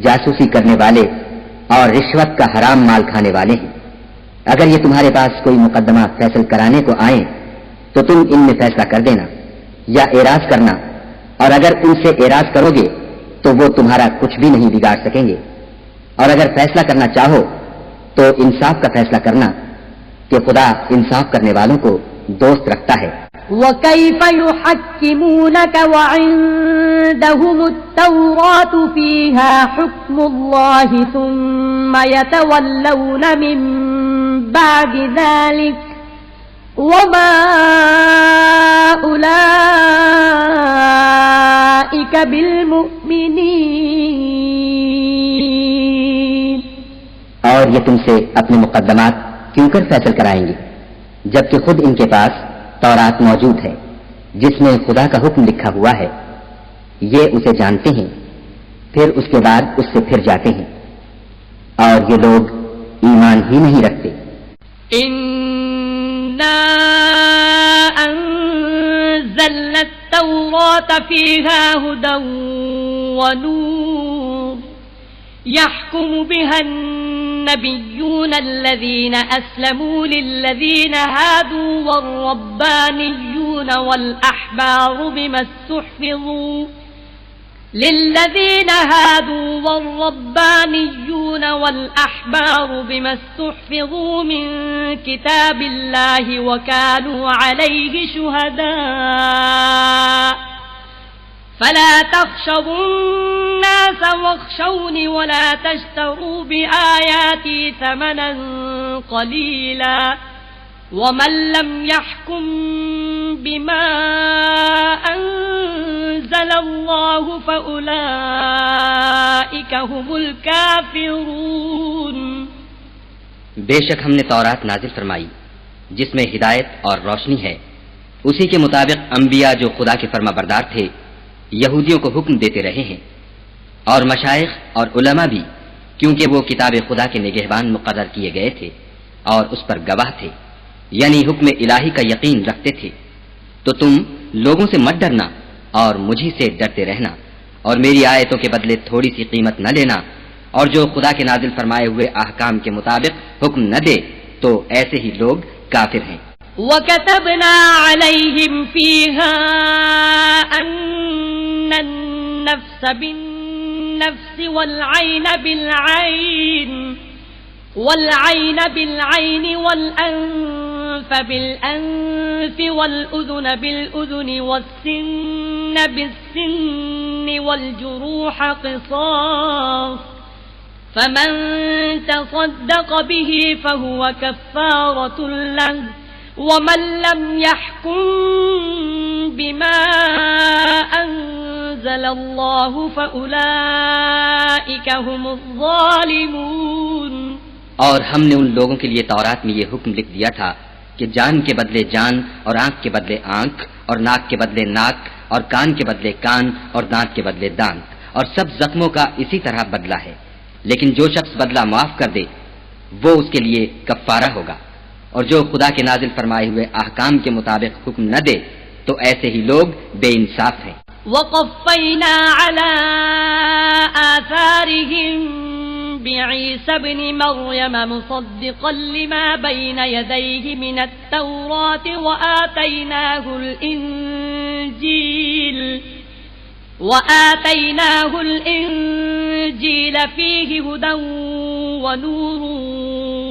جاسوسی کرنے والے اور رشوت کا حرام مال کھانے والے ہیں۔ اگر یہ تمہارے پاس کوئی مقدمہ فیصل کرانے کو آئیں تو تم ان میں فیصلہ کر دینا یا اعراض کرنا، اور اگر ان سے اعراض کرو گے تو وہ تمہارا کچھ بھی نہیں بگاڑ سکیں گے، اور اگر فیصلہ کرنا چاہو تو انصاف کا فیصلہ کرنا کہ خدا انصاف کرنے والوں کو دوست رکھتا ہے۔ وَكَيْفَ يُحَكِّمُونَكَ وَعِندَهُمُ التَّوْرَاةُ فِيهَا حُكْمُ اللَّهِ ثُمَّ يَتَوَلَّوْنَ مِن بَعْدِ ذَلِكَ وَمَا أُولَئِكَ بِالْمُؤْمِنِينَ۔ اور یہ تم سے اپنے مقدمات کیوں کر فیصل کرائیں گے جبکہ خود ان کے پاس تورات موجود ہے جس میں خدا کا حکم لکھا ہوا ہے، یہ اسے جانتے ہیں، پھر اس کے بعد اس سے پھر جاتے ہیں، اور یہ لوگ ایمان ہی نہیں رکھتے۔ إِنَّا أَنزَلْنَا التَّوْرَاةَ فِيهَا هُدًى وَنُورٌ يَحْكُمُ بِهَا النَّبِيُّونَ الَّذِينَ أَسْلَمُوا لِلَّذِينَ هَادُوا وَالرَّبَّانِيُّونَ وَالْأَحْبَارُ بما استحفظوا من كتاب الله وكانوا عليه شهداء فلا تخشوا الناس واخشوني ولا تشتروا بآياتي ثمنا قليلا ومن لم يحكم بما أنزل الله فأولئك هم الكافرون۔ بے شک ہم نے تورات نازل فرمائی جس میں ہدایت اور روشنی ہے، اسی کے مطابق انبیاء جو خدا کے فرما بردار تھے یہودیوں کو حکم دیتے رہے ہیں، اور مشائخ اور علماء بھی، کیونکہ وہ کتاب خدا کے نگہبان مقرر کیے گئے تھے اور اس پر گواہ تھے، یعنی حکم الہی کا یقین رکھتے تھے۔ تو تم لوگوں سے مت ڈرنا اور مجھی سے ڈرتے رہنا، اور میری آیتوں کے بدلے تھوڑی سی قیمت نہ لینا، اور جو خدا کے نازل فرمائے ہوئے احکام کے مطابق حکم نہ دے تو ایسے ہی لوگ کافر ہیں۔ وَكَتَبْنَا عَلَيْهِمْ فِيهَا أَنَّ النَّفْسَ بِالنَّفْسِ وَالْعَيْنَ بِالْعَيْنِ وَالْأَنفَ بِالْأَنفِ وَالْأُذُنَ بِالْأُذُنِ وَالسِّنَّ بِالسِّنِّ وَالْجُرُوحَ قِصَاصٌ فَمَن تَصَدَّقَ بِهِ فَهُوَ كَفَّارَةٌ لَّهُ وَمَن لَّمْ يَحْكُم بِمَا أَنزَلَ اللَّهُ فَأُولَئِكَ هُمُ الظَّالِمُونَ۔ اور ہم نے ان لوگوں کے لیے تورات میں یہ حکم لکھ دیا تھا کہ جان کے بدلے جان، اور آنکھ کے بدلے آنکھ، اور ناک کے بدلے ناک، اور کان کے بدلے کان، اور دانت کے بدلے دانت، اور سب زخموں کا اسی طرح بدلہ ہے، لیکن جو شخص بدلہ معاف کر دے وہ اس کے لیے کفارہ ہوگا، اور جو خدا کے نازل فرمائے ہوئے احکام کے مطابق حکم نہ دے تو ایسے ہی لوگ بے انصاف ہیں۔ وقفينا على آثارهم بعيسى ابن مريم مصدقا لما بين يديه من التوراة وآتيناه الإنجيل فيه هدى ونور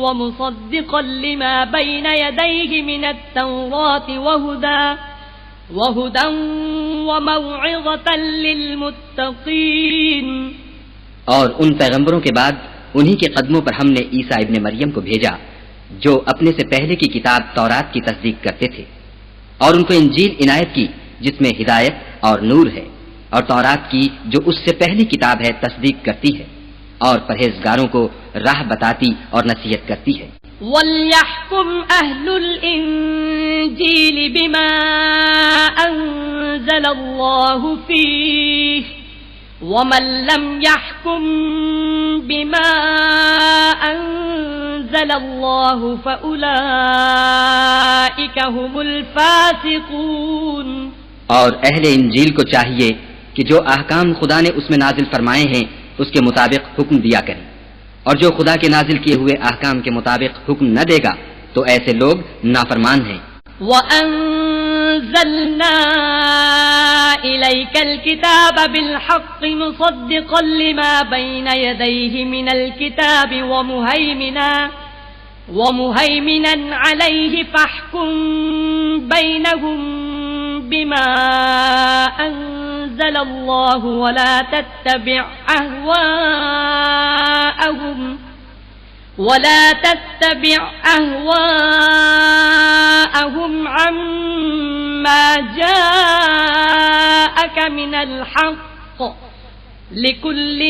ومصدقا لما بين يديه من التوراة وهدى وموعظة للمتقين۔ اور ان پیغمبروں کے بعد انہی کے قدموں پر ہم نے عیسیٰ ابن مریم کو بھیجا جو اپنے سے پہلے کی کتاب تورات کی تصدیق کرتے تھے، اور ان کو انجیل عنایت کی جس میں ہدایت اور نور ہے، اور تورات کی جو اس سے پہلی کتاب ہے تصدیق کرتی ہے اور پرہیزگاروں کو راہ بتاتی اور نصیحت کرتی ہے۔ وَلْيَحْكُمْ أَهْلُ الْإِنجِيلِ بِمَا أَنزَلَ اللَّهُ فِيهِ وَمَن لَّمْ يَحْكُم بِمَا أَنزَلَ اللَّهُ فَأُولَئِكَ هُمُ الْفَاسِقُونَ۔ اور اہل انجیل کو چاہیے کہ جو احکام خدا نے اس میں نازل فرمائے ہیں اس کے مطابق حکم دیا کریں، اور جو خدا کے نازل کیے ہوئے احکام کے مطابق حکم نہ دے گا تو ایسے لوگ نافرمان ہیں۔ وَأَنزَلْنَا إِلَيْكَ الْكِتَابَ بِالْحَقِّ مُصَدِّقًا لِمَا بَيْنَ يَدَيْهِ مِنَ الْكِتَابِ وَمُهَيْمِنًا عَلَيْهِ فَاحْكُم بَيْنَهُم بِمَا أَنزَلَ اللَّهُ وَلَا تَتَّبِعْ أَهْوَاءَهُمْ عَمَّا جَاءَكَ مِنَ الْحَقِّ لِكُلٍّ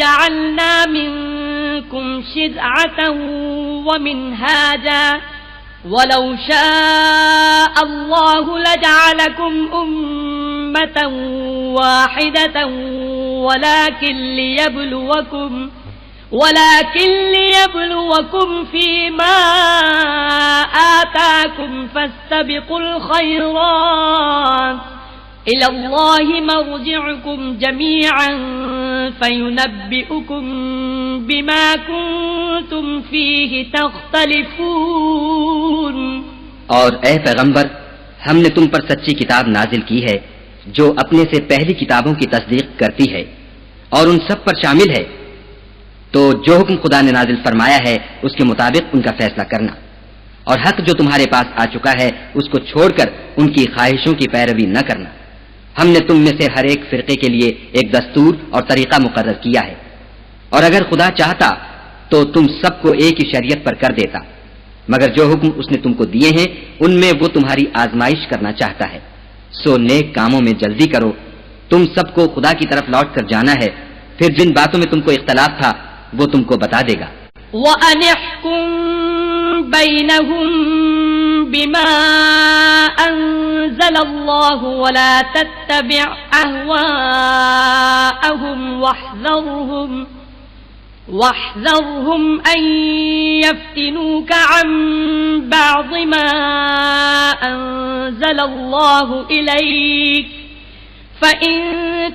جَعَلْنَا مِنكُمْ شِرْعَةً وَمِنْهَاجًا وَلَوْ شَاءَ اللَّهُ لَجَعَلَكُمْ أُمَّةً وَاحِدَةً ولكن ليبلوكم فيما آتاكم فاستبقوا الخيرات إلى الله مرجعكم جميعا فينبئكم بما كنتم فيه تختلفون۔ اور اے پیغمبر، ہم نے تم پر سچی کتاب نازل کی ہے جو اپنے سے پہلی کتابوں کی تصدیق کرتی ہے اور ان سب پر شامل ہے، تو جو حکم خدا نے نازل فرمایا ہے اس کے مطابق ان کا فیصلہ کرنا، اور حق جو تمہارے پاس آ چکا ہے اس کو چھوڑ کر ان کی خواہشوں کی پیروی نہ کرنا۔ ہم نے تم میں سے ہر ایک فرقے کے لیے ایک دستور اور طریقہ مقرر کیا ہے، اور اگر خدا چاہتا تو تم سب کو ایک ہی شریعت پر کر دیتا، مگر جو حکم اس نے تم کو دیے ہیں ان میں وہ تمہاری آزمائش کرنا چاہتا ہے، سو نیک کاموں میں جلدی کرو، تم سب کو خدا کی طرف لوٹ کر جانا ہے، پھر جن باتوں میں تم کو اختلاف تھا وہ تم کو بتا دے گا۔ وَأَنِ احْكُم بَيْنَهُم بِمَا أَنزَلَ اللَّهُ وَلَا تَتَّبِعْ أَهْوَاءَهُمْ واحذرهم أن يفتنوك عن بعض ما أنزل الله إليك فإن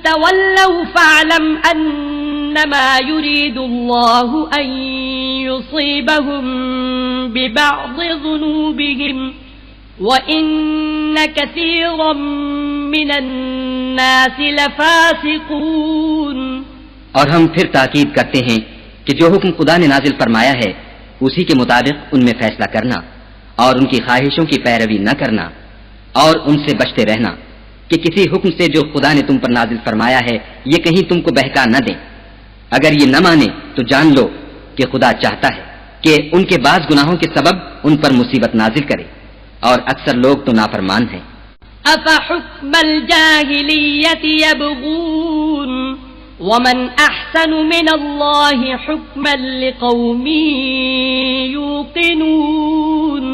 تولوا فاعلم أنما يريد الله أن يصيبهم ببعض ذنوبهم وَإِنَّ كَثِيرًا مِّنَ النَّاسِ لَفَاسِقُونَ۔ اور ہم پھر تاکید کرتے ہیں کہ جو حکم خدا نے نازل فرمایا ہے اسی کے مطابق ان میں فیصلہ کرنا اور ان کی خواہشوں کی پیروی نہ کرنا اور ان سے بچتے رہنا کہ کسی حکم سے جو خدا نے تم پر نازل فرمایا ہے یہ کہیں تم کو بہکا نہ دیں۔ اگر یہ نہ مانے تو جان لو کہ خدا چاہتا ہے کہ ان کے بعض گناہوں کے سبب ان پر مصیبت نازل کرے، اور اکثر لوگ تو نافرمان ہیں۔ أَفَحُكْمَ الْجَاهِلِيَّةِ يَبْغُونَ ومن احسن من اللہ حکما لقوم یوقنون.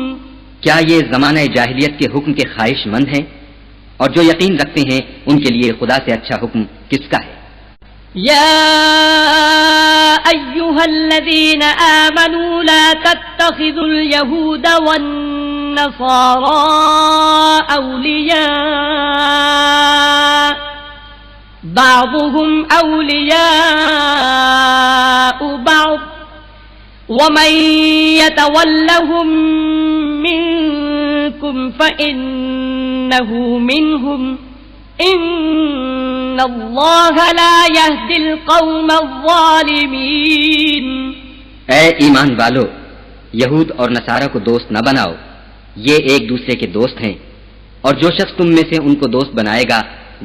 کیا یہ زمانہ جاہلیت کے حکم کے خواہش مند ہیں؟ اور جو یقین رکھتے ہیں ان کے لیے خدا سے اچھا حکم کس کا ہے؟ یا ایھا الذین آمنوا لا تتخذوا اليہود والنصارى اولیاء بعضهم اولیاء بعض ومن يتولهم منكم فإنه منهم ان اللہ لا يهدي القوم الظالمین. اے ایمان والو، یہود اور نصارہ کو دوست نہ بناؤ، یہ ایک دوسرے کے دوست ہیں، اور جو شخص تم میں سے ان کو دوست بنائے گا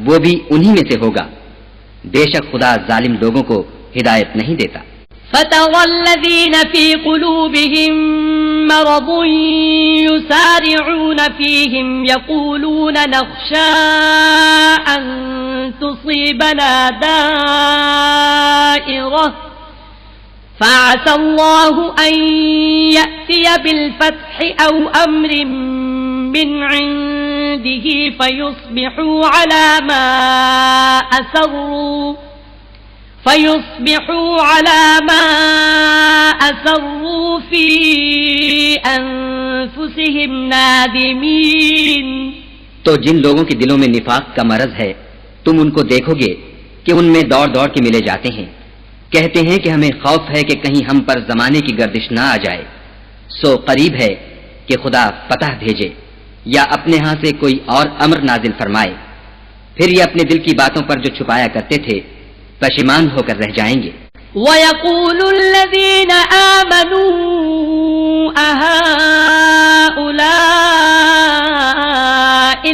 وہ بھی انہی میں سے ہوگا. بے شک خدا ظالم لوگوں کو ہدایت نہیں دیتا. فَتَرَى الَّذِينَ فِي قُلُوبِهِم مَّرَضٌ يُسَارِعُونَ فِيهِمْ يَقُولُونَ نَخْشَىٰ أَن تُصِيبَنَا دَائِرَةٌ فَعَسَى اللَّهُ أَن يَأْتِيَ بِالْفَتْحِ أَوْ أَمْرٍ مِّنْ عِندِهِ فَيُصْبِحُوا عَلَىٰ مَا أَسَرُّوا فِي أَنفُسِهِمْ نَادِمِينَ. تو جن لوگوں کے دلوں میں نفاق کا مرض ہے تم ان کو دیکھو گے کہ ان میں دوڑ دوڑ کے ملے جاتے ہیں، کہتے ہیں کہ ہمیں خوف ہے کہ کہیں ہم پر زمانے کی گردش نہ آ جائے. سو قریب ہے کہ خدا فتح بھیجے یا اپنے ہاں سے کوئی اور امر نازل فرمائے، پھر یہ اپنے دل کی باتوں پر جو چھپایا کرتے تھے پشیمان ہو کر رہ جائیں گے. وَيَقُولُ الَّذِينَ آمَنُوا أَهَٰؤُلَاءِ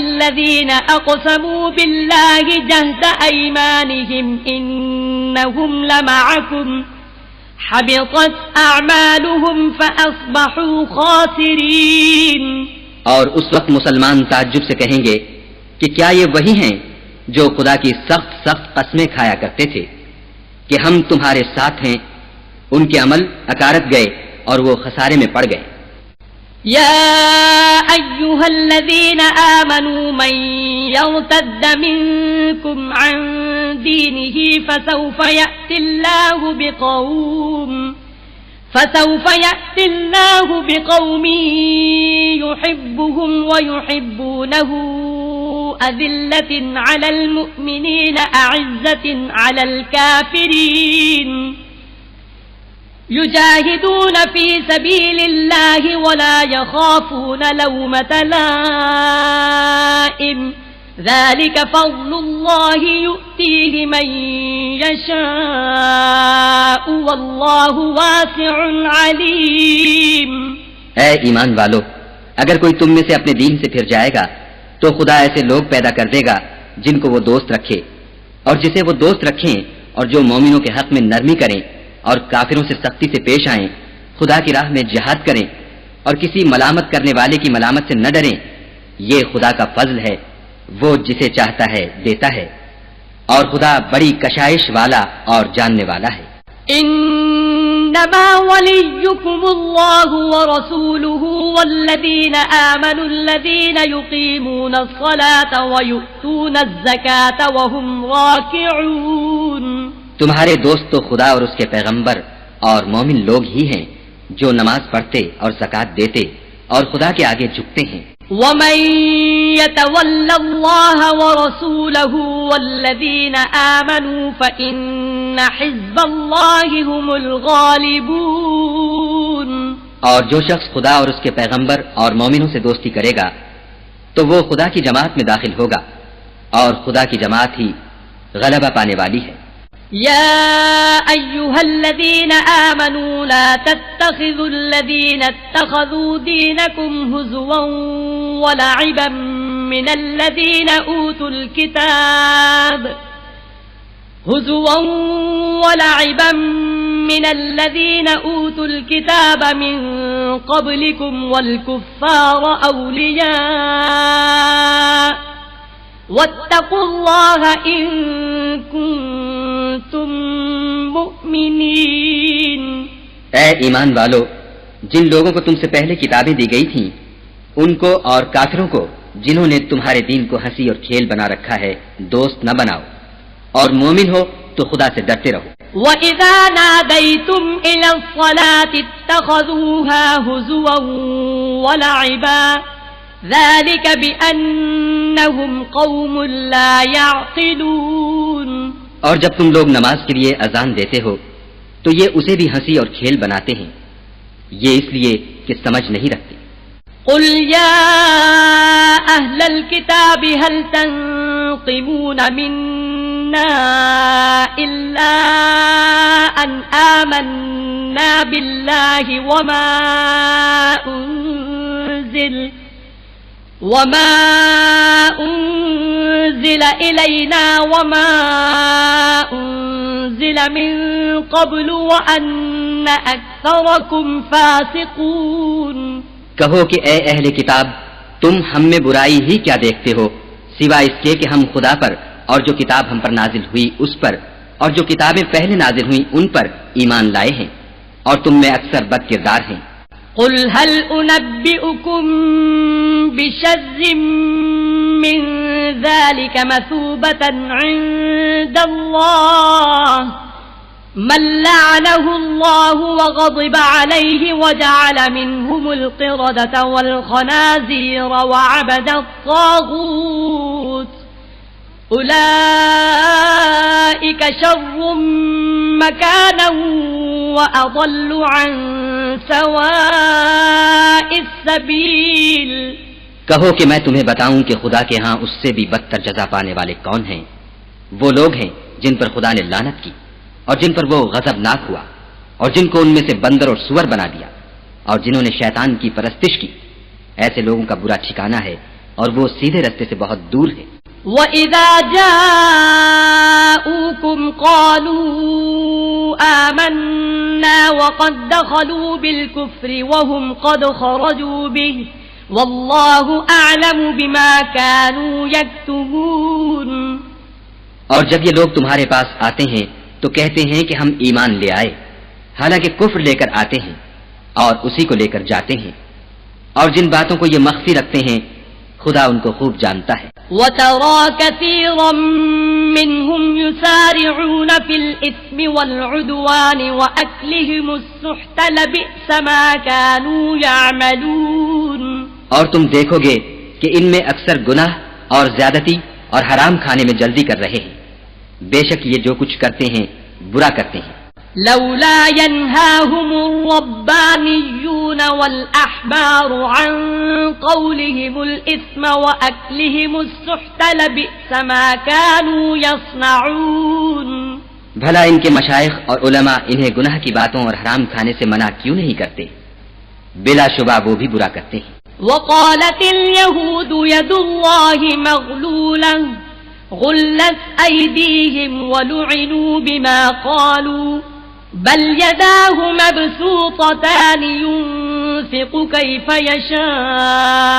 الَّذِينَ أَقْسَمُوا بِاللَّهِ جَهْدَ أَيْمَانِهِمْ إِنَّهُمْ لَمَعَكُمْ حَبِطَتْ أَعْمَالُهُمْ فَأَصْبَحُوا خَاسِرِينَ. اور اس وقت مسلمان تعجب سے کہیں گے کہ کیا یہ وہی ہیں جو خدا کی سخت سخت قسمیں کھایا کرتے تھے کہ ہم تمہارے ساتھ ہیں؟ ان کے عمل اکارت گئے اور وہ خسارے میں پڑ گئے. یا ایھا الذین آمنوا من یرتد منکم عن دینہ فسوف یأتی اللہ بقوم یحبهم ویحبونہ أذلة على المؤمنين أعزة على الكافرين يجاهدون في سبيل الله ولا يخافون لومة لائم ذلك فضل الله يؤتيه من يشاء والله واسع عليم. اے ایمان والو، اگر کوئی تم میں سے اپنے دین سے پھر جائے گا تو خدا ایسے لوگ پیدا کر دے گا جن کو وہ دوست رکھے، اور جسے وہ دوست رکھیں، اور جو مومنوں کے حق میں نرمی کریں اور کافروں سے سختی سے پیش آئیں، خدا کی راہ میں جہاد کریں اور کسی ملامت کرنے والے کی ملامت سے نہ ڈریں. یہ خدا کا فضل ہے، وہ جسے چاہتا ہے دیتا ہے، اور خدا بڑی کشائش والا اور جاننے والا ہے. انما وليكم الله ورسوله والذين آمنوا الذين يقيمون الصلاة ويؤتون الزكاة وهم راكعون. تمہارے دوست تو خدا اور اس کے پیغمبر اور مومن لوگ ہی ہیں جو نماز پڑھتے اور زکات دیتے اور خدا کے آگے جھکتے ہیں. ومن يتول الله ورسوله والذين آمنوا فإن حزب الله هم الغالبون. اور جو شخص خدا اور اس کے پیغمبر اور مومنوں سے دوستی کرے گا تو وہ خدا کی جماعت میں داخل ہوگا، اور خدا کی جماعت ہی غلبہ پانے والی ہے. يا أيها الذين آمنوا لا تتخذوا الذين اتخذوا دينكم هزوا ولعبا من الذين أوتوا الكتاب من قبلكم والكفار أولياء واتقوا الله إن كنتم كنتم مؤمنين. اے ایمان والو، جن لوگوں کو تم سے پہلے کتابیں دی گئی تھیں ان کو اور کافروں کو جنہوں نے تمہارے دین کو ہنسی اور کھیل بنا رکھا ہے دوست نہ بناؤ، اور مومن ہو تو خدا سے ڈرتے رہو. وَإِذَا نَادَيْتُمْ إِلَى الصَّلَاةِ اتَّخَذُوهَا هُزُوًا وَلَعِبًا ذَلِكَ بِأَنَّهُمْ قَوْمٌ لَا يَعْقِلُونَ. اور جب تم لوگ نماز کے لیے اذان دیتے ہو تو یہ اسے بھی ہنسی اور کھیل بناتے ہیں، یہ اس لیے کہ سمجھ نہیں رکھتے. قل يا أهل الكتاب هل تنقمون منا إلا أن آمنا بالله وما أنزل إلينا وما أنزل من قبل وأن أكثركم فاسقون. کہو کہ اے اہل کتاب، تم ہم میں برائی ہی کیا دیکھتے ہو سوائے اس کے کہ ہم خدا پر اور جو کتاب ہم پر نازل ہوئی اس پر اور جو کتابیں پہلے نازل ہوئیں ان پر ایمان لائے ہیں، اور تم میں اکثر بد کردار ہیں. قل هل أنبئكم بشر من ذلك مثوبة عند الله من لعنه الله وغضب عليه وجعل منهم القردة والخنازير وعبد الطاغوت أولئك شر مكانا وأضل عن سواء السبيل. کہو کہ میں تمہیں بتاؤں کہ خدا کے ہاں اس سے بھی بدتر جزا پانے والے کون ہیں. وہ لوگ ہیں جن پر خدا نے لعنت کی اور جن پر وہ غضبناک ہوا اور جن کو ان میں سے بندر اور سور بنا دیا اور جنہوں نے شیطان کی پرستش کی. ایسے لوگوں کا برا ٹھکانہ ہے اور وہ سیدھے رستے سے بہت دور ہے. وَإِذَا جَاءُوكُمْ قَالُوا آمَنَّا وَقَدْ دَخَلُوا بِالْكُفْرِ وَهُمْ قَدْ خَرَجُوا بِهِ وَاللَّهُ أَعْلَمُ بِمَا كَانُوا يَكْتُمُونَ. اور جب یہ لوگ تمہارے پاس آتے ہیں تو کہتے ہیں کہ ہم ایمان لے آئے، حالانکہ کفر لے کر آتے ہیں اور اسی کو لے کر جاتے ہیں، اور جن باتوں کو یہ مخفی رکھتے ہیں خدا ان کو خوب جانتا ہے. وَتَرَى كَثِيرًا مِّنْهُمْ يُسَارِعُونَ فِي الْإِثْمِ وَالْعُدْوَانِ وَأَكْلِهِمُ السُّحْتَ لَبِئْسَ مَا كَانُوا يَعْمَلُونَ. اور تم دیکھو گے کہ ان میں اکثر گناہ اور زیادتی اور حرام کھانے میں جلدی کر رہے ہیں، بے شک یہ جو کچھ کرتے ہیں برا کرتے ہیں. لولا ينهاهم الربانيون والأحبار عن قولهم الإثم وأكلهم السحت لبئس ما كانوا يصنعون. بھلا ان کے مشائخ اور علماء انہیں گناہ کی باتوں اور حرام کھانے سے منع کیوں نہیں کرتے؟ بلا شبہ وہ بھی برا کرتے ہیں. وقالت اليهود يد الله مغلولة غلت أيديهم ولعنوا بما قالوا بل يداه مبسوطتان ينفق كيف يشاء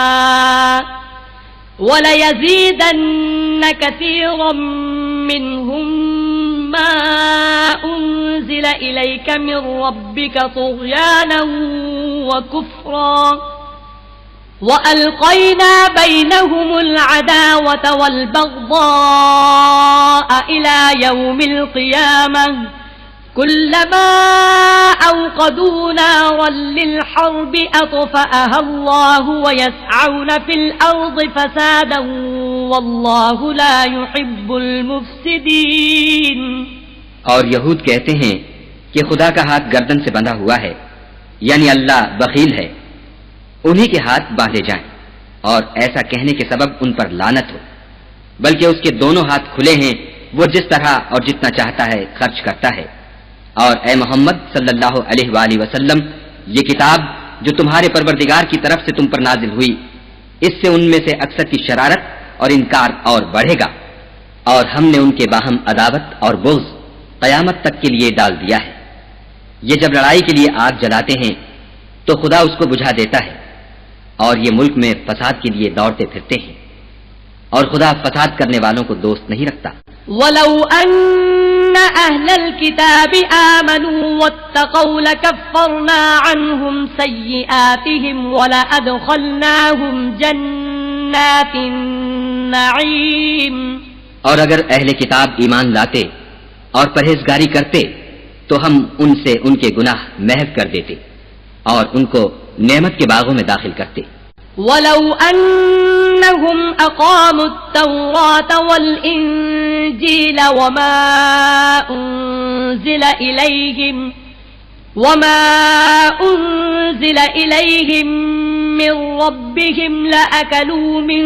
وليزيدن كثيرا منهم ما أنزل إليك من ربك طغيانا وكفرا وَأَلْقَيْنَا بَيْنَهُمُ الْعَدَاوَةَ وَالْبَغْضَاءَ إِلَى يَوْمِ الْقِيَامَةِ كُلَّمَا أَوْقَدُوا نَارًا لِلْحَرْبِ أَطْفَأَهَا اللَّهُ وَيَسْعَوْنَ فِي الْأَرْضِ فَسَادًا وَاللَّهُ لَا يُحِبُّ الْمُفْسِدِينَ. اور یہود کہتے ہیں کہ خدا کا ہاتھ گردن سے بندھا ہوا ہے، یعنی اللہ بخیل ہے، انہی کے ہاتھ باندھے جائیں، اور ایسا کہنے کے سبب ان پر لعنت ہو، بلکہ اس کے دونوں ہاتھ کھلے ہیں، وہ جس طرح اور جتنا چاہتا ہے خرچ کرتا ہے. اور اے محمد صلی اللہ علیہ وآلہ وسلم، یہ کتاب جو تمہارے پروردگار کی طرف سے تم پر نازل ہوئی، اس سے ان میں سے اکثر کی شرارت اور انکار اور بڑھے گا، اور ہم نے ان کے باہم عداوت اور بغض قیامت تک کے لیے ڈال دیا ہے. یہ جب لڑائی کے لیے آگ جلاتے ہیں تو خدا اس کو بجھا دیتا ہے، اور یہ ملک میں فساد کے لیے دوڑتے پھرتے ہیں، اور خدا فساد کرنے والوں کو دوست نہیں رکھتا. وَلَوْ أَنَّ أهل الكتاب آمنوا واتقوا لكفرنا عنهم سيئاتهم ولأدخلناهم جنات النعيم. اور اگر اہل کتاب ایمان لاتے اور پرہیزگاری کرتے تو ہم ان سے ان کے گناہ محو کر دیتے اور ان کو نعمت کے باغوں میں داخل کرتے. ولو أنهم أقاموا التوراة والإنجيل وما أنزل إليهم من ربهم لأكلوا من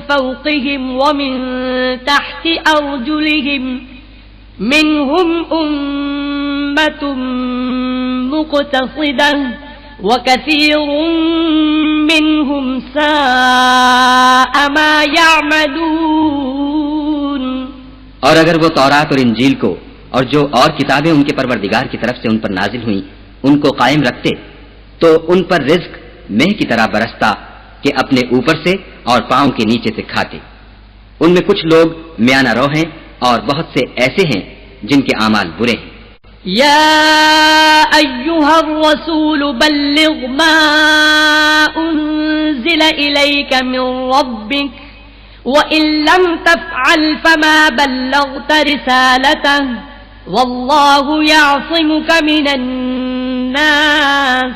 فوقهم ومن تحت أرجلهم منهم أمة مقتصدة وكثير منهم ساء ما يعملون. اور اگر وہ تورات اور انجیل کو اور جو اور کتابیں ان کے پروردگار کی طرف سے ان پر نازل ہوئیں ان کو قائم رکھتے تو ان پر رزق مہ کی طرح برستا کہ اپنے اوپر سے اور پاؤں کے نیچے سے کھاتے. ان میں کچھ لوگ میانہ رو ہیں اور بہت سے ایسے ہیں جن کے اعمال برے ہیں. يا أيها الرسول بلغ ما أنزل إليك من ربك وإن لم تفعل فما بلغت رسالته والله يعصمك من الناس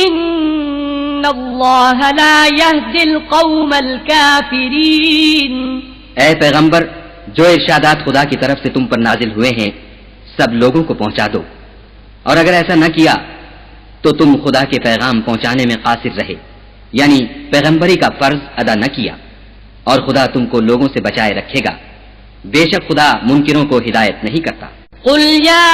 إن الله لا يهدي القوم الكافرين. اے پیغمبر جو ارشادات خدا کی طرف سے تم پر نازل ہوئے ہیں سب لوگوں کو پہنچا دو اور اگر ایسا نہ کیا تو تم خدا کے پیغام پہنچانے میں قاصر رہے یعنی پیغمبری کا فرض ادا نہ کیا اور خدا تم کو لوگوں سے بچائے رکھے گا. بے شک خدا منکروں کو ہدایت نہیں کرتا. قل يا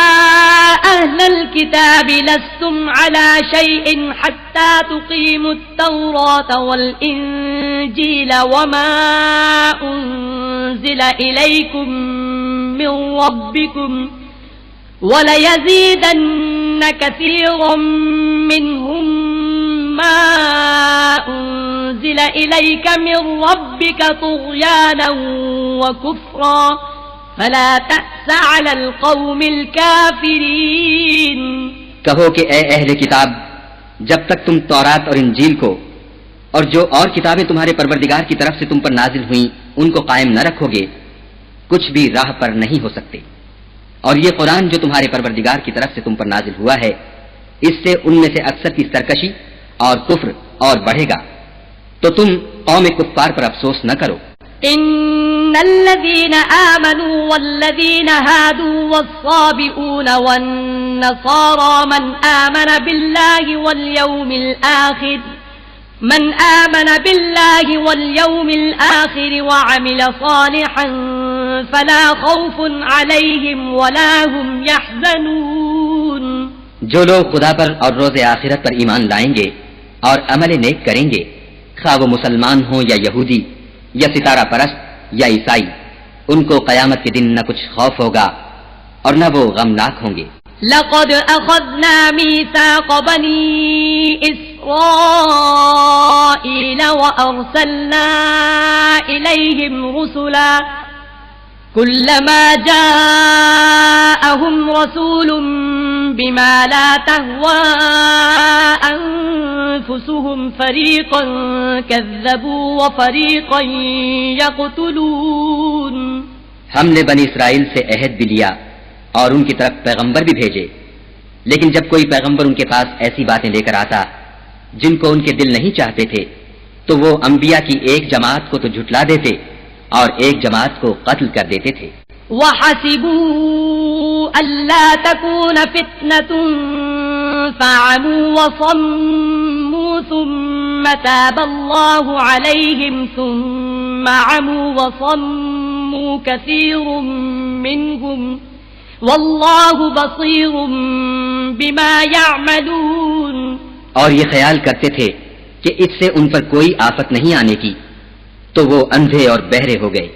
أهل الكتاب لستم على شيء حتى تقيموا التوراة والإنجيل وما أنزل إليكم من ربكم وَلَيَزِيدَنَّ كَثِيرًا مِّنْهُمْ مَا أُنزِلَ إِلَيْكَ مِن رَّبِّكَ طُغْيَانًا وَكُفْرًا فَلَا تَأْسَ عَلَى الْقَوْمِ الْكَافِرِينَ. کہو کہ اے اہل کتاب جب تک تم تورات اور انجیل کو اور جو اور کتابیں تمہارے پروردگار کی طرف سے تم پر نازل ہوئیں ان کو قائم نہ رکھو گے کچھ بھی راہ پر نہیں ہو سکتے. اور یہ قرآن جو تمہارے پروردگار کی طرف سے تم پر نازل ہوا ہے اس سے ان میں سے اکثر کی سرکشی اور کفر اور بڑھے گا تو تم قوم کفار پر افسوس نہ کرو. ان الذين آمنوا والذين هادوا والصابئون والنصارى من آمن بالله واليوم الآخر وعمل صالحا فلا خوف عليهم ولا هم يحزنون. جو لوگ خدا پر اور روز آخرت پر ایمان لائیں گے اور عمل نیک کریں گے خواہ وہ مسلمان ہوں یا یہودی یا ستارہ پرست یا عیسائی ان کو قیامت کے دن نہ کچھ خوف ہوگا اور نہ وہ غمناک ہوں گے. لقد أخذنا ميثاق بني إسرائيل وأرسلنا إليهم رسلا كلما جاءهم رسول بما لا تهوى أنفسهم فريقا كذبوا وفريقا يقتلون. ہم نے بنی اسرائیل سے عہد بھی لیا اور ان کی طرف پیغمبر بھی بھیجے لیکن جب کوئی پیغمبر ان کے پاس ایسی باتیں لے کر آتا جن کو ان کے دل نہیں چاہتے تھے تو وہ انبیاء کی ایک جماعت کو تو جھٹلا دیتے اور ایک جماعت کو قتل کر دیتے تھے. وَحَسِبُوا أَلَّا تَكُونَ فِتْنَةٌ فَعَمُوا وَصَمُّوا ثُمَّ تَابَ اللَّهُ عَلَيْهِمْ ثُمَّ عَمُوا وَصَمُّوا كَثِيرٌ مِّنْهُمْ وَاللَّهُ بَصِيرٌ بِمَا يَعْمَلُونَ. اور یہ خیال کرتے تھے کہ اس سے ان پر کوئی آفت نہیں آنے کی تو وہ اندھے اور بہرے ہو گئے.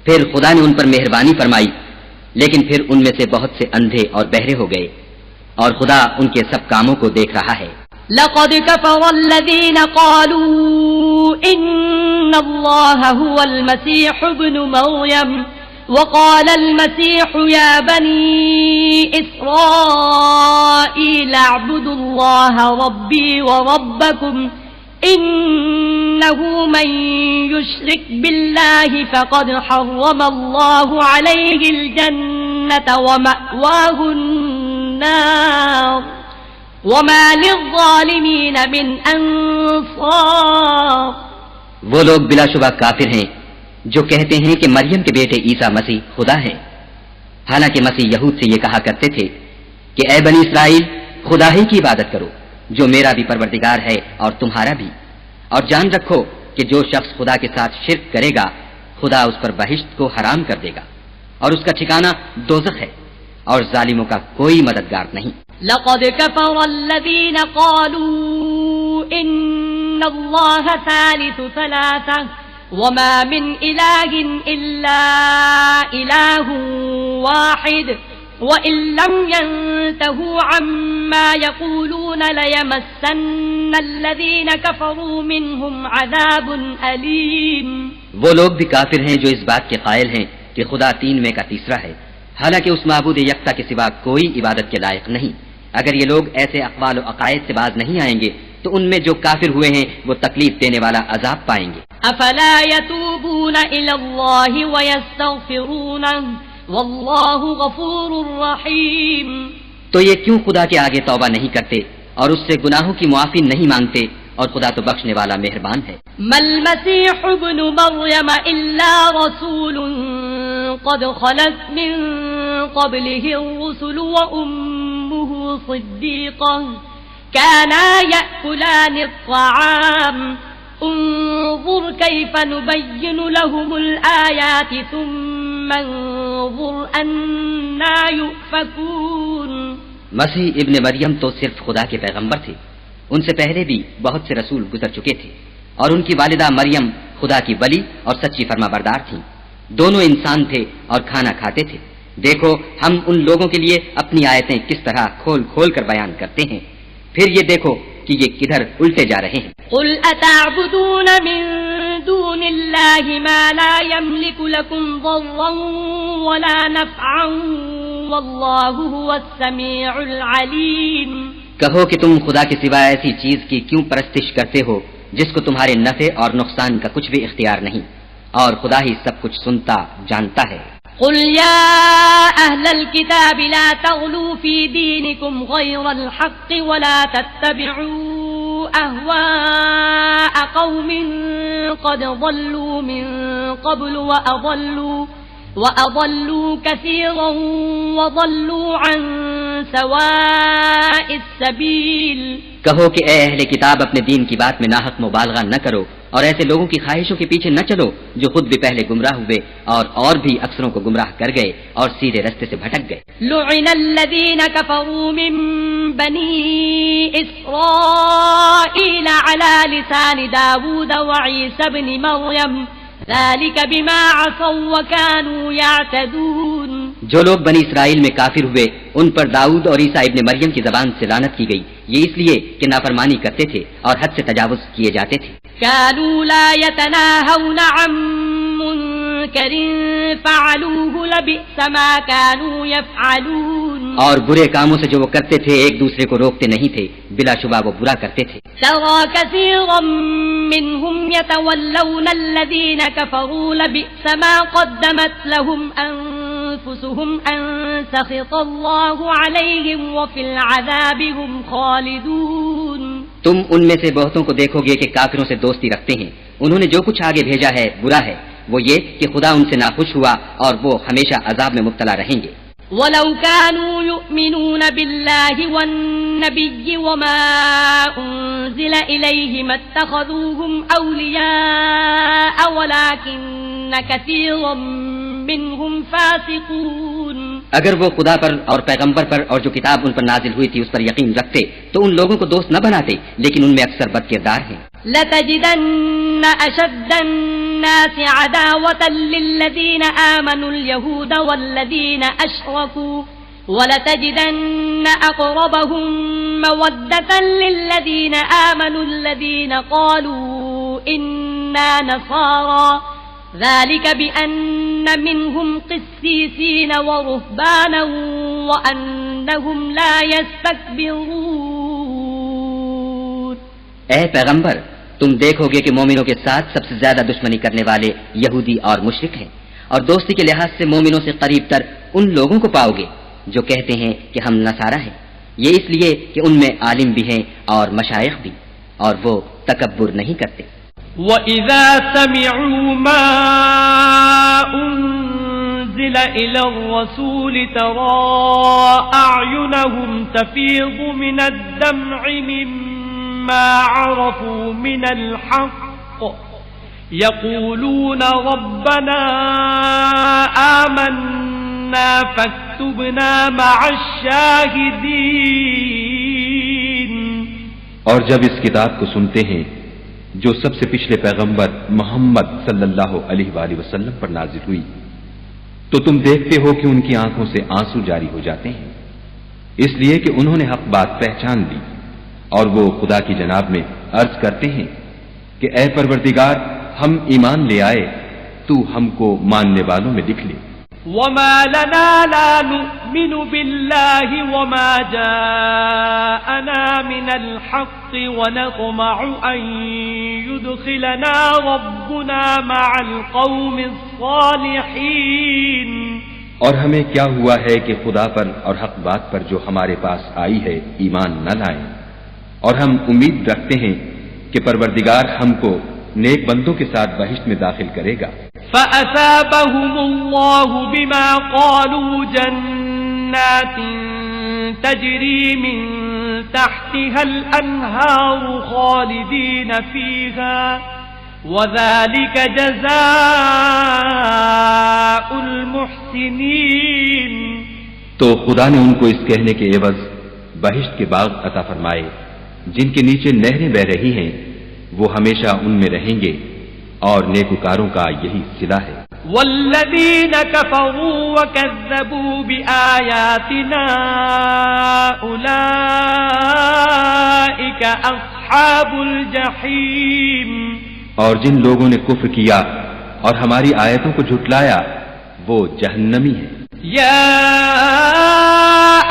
پھر خدا نے ان پر مہربانی فرمائی لیکن پھر ان میں سے بہت سے اندھے اور بہرے ہو گئے اور خدا ان کے سب کاموں کو دیکھ رہا ہے. لقد كفر الذين قالوا إن الله هو المسيح ابن مريم وقال المسيح يا بني إسرائيل اعبدوا الله ربي وربكم إنه من يشرك بالله فقد حرم الله عليه الجنة ومأواه النار وما للظالمين من أنصار. وہ لوگ بلا شبہ کافر ہیں جو کہتے ہیں کہ مریم کے بیٹے عیسیٰ مسیح خدا ہے، حالانکہ مسیح یہود سے یہ کہا کرتے تھے کہ اے بنی اسرائیل خدا ہی کی عبادت کرو جو میرا بھی پروردگار ہے اور تمہارا بھی، اور جان رکھو کہ جو شخص خدا کے ساتھ شرک کرے گا خدا اس پر بہشت کو حرام کر دے گا اور اس کا ٹھکانہ دوزخ ہے اور ظالموں کا کوئی مددگار نہیں. لقد كفر الذين قالوا إن الله ثالث ثلاثة وما من إله إلا إله واحد وإن لم ينتهوا عما يقولون ليمسن الذين كفروا منهم عذاب أليم. وہ لوگ بھی کافر ہیں جو اس بات کے قائل ہیں کہ خدا تین میں کا تیسرا ہے، حالانکہ اس معبود یکتا کے سوا کوئی عبادت کے لائق نہیں. اگر یہ لوگ ایسے اقوال و عقائد سے باز نہیں آئیں گے تو ان میں جو کافر ہوئے ہیں وہ تکلیف دینے والا عذاب پائیں گے. افلا يتوبون الى الله ويستغفرونه والله غفور رحيم. تو یہ کیوں خدا کے آگے توبہ نہیں کرتے اور اس سے گناہوں کی معافی نہیں مانگتے، اور خدا تو بخشنے والا مہربان ہے. ما المسيح ابن مريم الا رسول قد خلت من قبله الرسل وامه صديقة كانا يأكلان الطعام انظر كيف نبين لهم الآيات ثم انظر أنا يؤفكون. مسیح ابن مریم تو صرف خدا کے پیغمبر تھے، ان سے پہلے بھی بہت سے رسول گزر چکے تھے، اور ان کی والدہ مریم خدا کی ولی اور سچی فرما بردار تھیں. دونوں انسان تھے اور کھانا کھاتے تھے. دیکھو ہم ان لوگوں کے لیے اپنی آیتیں کس طرح کھول کھول کر بیان کرتے ہیں، پھر یہ دیکھو کہ یہ کدھر الٹے جا رہے ہیں. قل اتعبدون من دون اللہ ما لا يملك لكم ضرا ولا نفعا واللہ هو السمیع العلیم. کہو کہ تم خدا کے سوا ایسی چیز کی کیوں پرستش کرتے ہو جس کو تمہارے نفع اور نقصان کا کچھ بھی اختیار نہیں، اور خدا ہی سب کچھ سنتا جانتا ہے. قل يا أهل الكتاب لا تغلوا في دينكم غير الحق ولا تتبعوا أهواء قوم قد ضلوا من قبل وأضلوا كثيرا وضلوا عن سواء السبيل. کہو کہ اے اہل کتاب اپنے دین کی بات میں ناحق مبالغہ نہ کرو اور ایسے لوگوں کی خواہشوں کے پیچھے نہ چلو جو خود بھی پہلے گمراہ ہوئے اور بھی اکثروں کو گمراہ کر گئے اور سیدھے رستے سے بھٹک گئے. لعن الذين كفروا من بني إسرائيل على لسان داود وعيسى بن مريم ذلك بما عصوا وكانوا يعتدون. جو لوگ بنی اسرائیل میں کافر ہوئے ان پر داؤد اور عیسیٰ ابن مریم کی زبان سے لعنت کی گئی، یہ اس لیے کہ نافرمانی کرتے تھے اور حد سے تجاوز کیے جاتے تھے. كانوا لا يتناهون عن منكر فعلوه لبئس ما كانوا يفعلون. اور برے کاموں سے جو وہ کرتے تھے ایک دوسرے کو روکتے نہیں تھے، بلا شبہ وہ برا کرتے تھے. ترى كثيرا منهم يتولون الذين كفروا لبئس ما قدمت لهم أنفسهم أن سخط الله عليهم وفي العذاب هم خالدون. تم ان میں سے بہتوں کو دیکھو گے کہ کافروں سے دوستی رکھتے ہیں، انہوں نے جو کچھ آگے بھیجا ہے برا ہے، وہ یہ کہ خدا ان سے ناخوش ہوا اور وہ ہمیشہ عذاب میں مبتلا رہیں گے. وَلَوْ كَانُوا يُؤْمِنُونَ بِاللَّهِ وَالنَّبِيِّ وَمَا أُنزِلَ إِلَيْهِ مَا اتَّخَذُوهُمْ أَوْلِيَاءَ وَلَكِنَّ كَثِيرًا مِّنْهُمْ فَاسِقُونَ. اگر وہ خدا پر اور پیغمبر پر اور جو کتاب ان پر نازل ہوئی تھی اس پر یقین رکھتے تو ان لوگوں کو دوست نہ بناتے، لیکن ان میں اکثر بد کردار ہیں. لَتَجِدَنَّ أَشَدَّ النَّاسِ عَدَاوَةً لِّلَّذِينَ آمَنُوا الْيَهُودَ وَالَّذِينَ أَشْرَكُوا وَلَتَجِدَنَّ أَقْرَبَهُم مَّوَدَّةً لِّلَّذِينَ آمَنُوا الَّذِينَ قَالُوا إِنَّا نَصَارَىٰ ذَلِكَ بِأَنَّ منهم قسيسين ورهبانا وأنهم لا يستكبرون. اے پیغمبر، تم دیکھو گے کہ مومنوں کے ساتھ سب سے زیادہ دشمنی کرنے والے یہودی اور مشرک ہیں، اور دوستی کے لحاظ سے مومنوں سے قریب تر ان لوگوں کو پاؤ گے جو کہتے ہیں کہ ہم نصارہ ہیں، یہ اس لیے کہ ان میں عالم بھی ہیں اور مشائخ بھی، اور وہ تکبر نہیں کرتے. وَإِذَا سَمِعُوا مَا أُنزِلَ إِلَى الرَّسُولِ تَرَى أَعْيُنَهُمْ تَفِيضُ مِنَ الدَّمْعِ مِمَّا عَرَفُوا مِنَ الْحَقِّ يَقُولُونَ رَبَّنَا آمَنَّا فَاكْتُبْنَا مَعَ الشَّاهِدِينَ. اور جب اس کتاب کو سنتے ہیں جو سب سے پچھلے پیغمبر محمد صلی اللہ علیہ وآلہ وسلم پر نازل ہوئی، تو تم دیکھتے ہو کہ ان کی آنکھوں سے آنسو جاری ہو جاتے ہیں، اس لیے کہ انہوں نے حق بات پہچان لی، اور وہ خدا کی جناب میں عرض کرتے ہیں کہ اے پروردگار، ہم ایمان لے آئے، تو ہم کو ماننے والوں میں لکھ لے. وَمَا لَنَا لَا نُؤْمِنُ بِاللَّهِ وَمَا جَاءَنَا مِنَ الْحَقِّ وَنَطْمَعُ أَن يُدْخِلَنَا رَبُّنَا مَعَ الْقَوْمِ الصَّالِحِينَ. اور ہمیں کیا ہوا ہے کہ خدا پر اور حق بات پر جو ہمارے پاس آئی ہے ایمان نہ لائیں، اور ہم امید رکھتے ہیں کہ پروردگار ہم کو نیک بندوں کے ساتھ بہشت میں داخل کرے گا. فَأَثَابَهُمُ اللَّهُ بِمَا قَالُوا جَنَّاتٍ تَجْرِي مِن تَحْتِهَا الْأَنْهَارُ خَالِدِينَ فِيهَا وَذَلِكَ جَزَاءُ الْمُحْسِنِينَ. تو خدا نے ان کو اس کہنے کے عوض بہشت کے باغ عطا فرمائے جن کے نیچے نہریں بہ رہی ہیں، وہ ہمیشہ ان میں رہیں گے، اور نیکوکاروں کا یہی صلہ ہے. والذین کفروا وکذبوا بآیاتنا اولئک اصحاب الجحیم. اور جن لوگوں نے کفر کیا اور ہماری آیتوں کو جھٹلایا وہ جہنمی ہیں. یا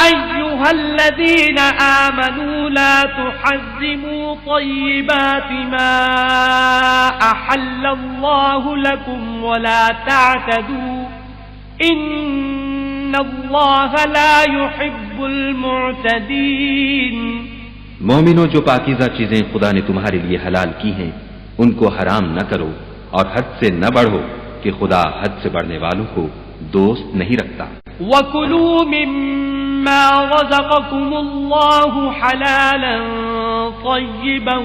ایھا الذین آمنوا لا تحرموا طیبات ما احل اللہ لکم ولا تعتدوا ان اللہ لا يحب المعتدین. مومنوں، جو پاکیزہ چیزیں خدا نے تمہارے لیے حلال کی ہیں ان کو حرام نہ کرو، اور حد سے نہ بڑھو کہ خدا حد سے بڑھنے والوں کو دوست نہیں رکھتا. وَكُلُوا مِمَّا رَزَقَكُمُ اللَّهُ حَلَالًا طَيِّبًا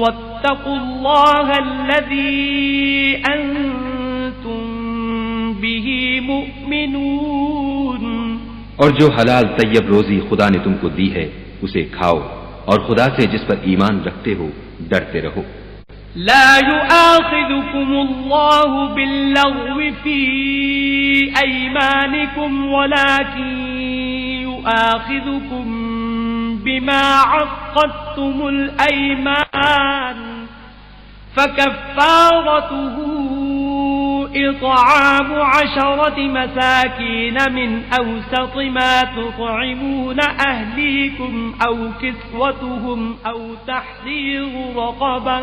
وَاتَّقُوا اللَّهَ الَّذِي أَنتُم بِهِ مُؤْمِنُونَ. اور جو حلال طیب روزی خدا نے تم کو دی ہے اسے کھاؤ، اور خدا سے جس پر ایمان رکھتے ہو ڈرتے رہو. لا يؤاخذكم الله باللغو في أيمانكم ولكن يؤاخذكم بما عقدتم الأيمان فكفارته إطعام 10 مساكين من أوسط ما تطعمون أهليكم أو كسوتهم أو تحرير رقبة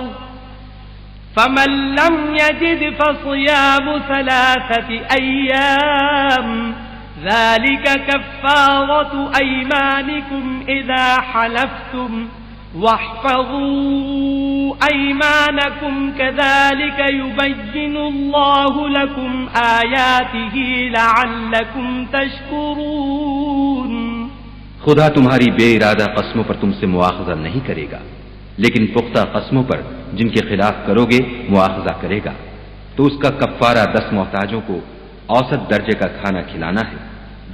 فمن لم يجد فصيام 3 أيام ذلك كفارة أيمانكم إذا حلفتم واحفظوا أيمانكم كذلك يبين الله لكم آياته لعلكم تشكرون. خدا تمہاری بے ارادہ قسموں پر تم سے مواخذہ نہیں کرے گا، لیکن پختہ قسموں پر جن کے خلاف کرو گے مواخذہ کرے گا. تو اس کا کفارہ 10 محتاجوں کو اوسط درجے کا کھانا کھلانا ہے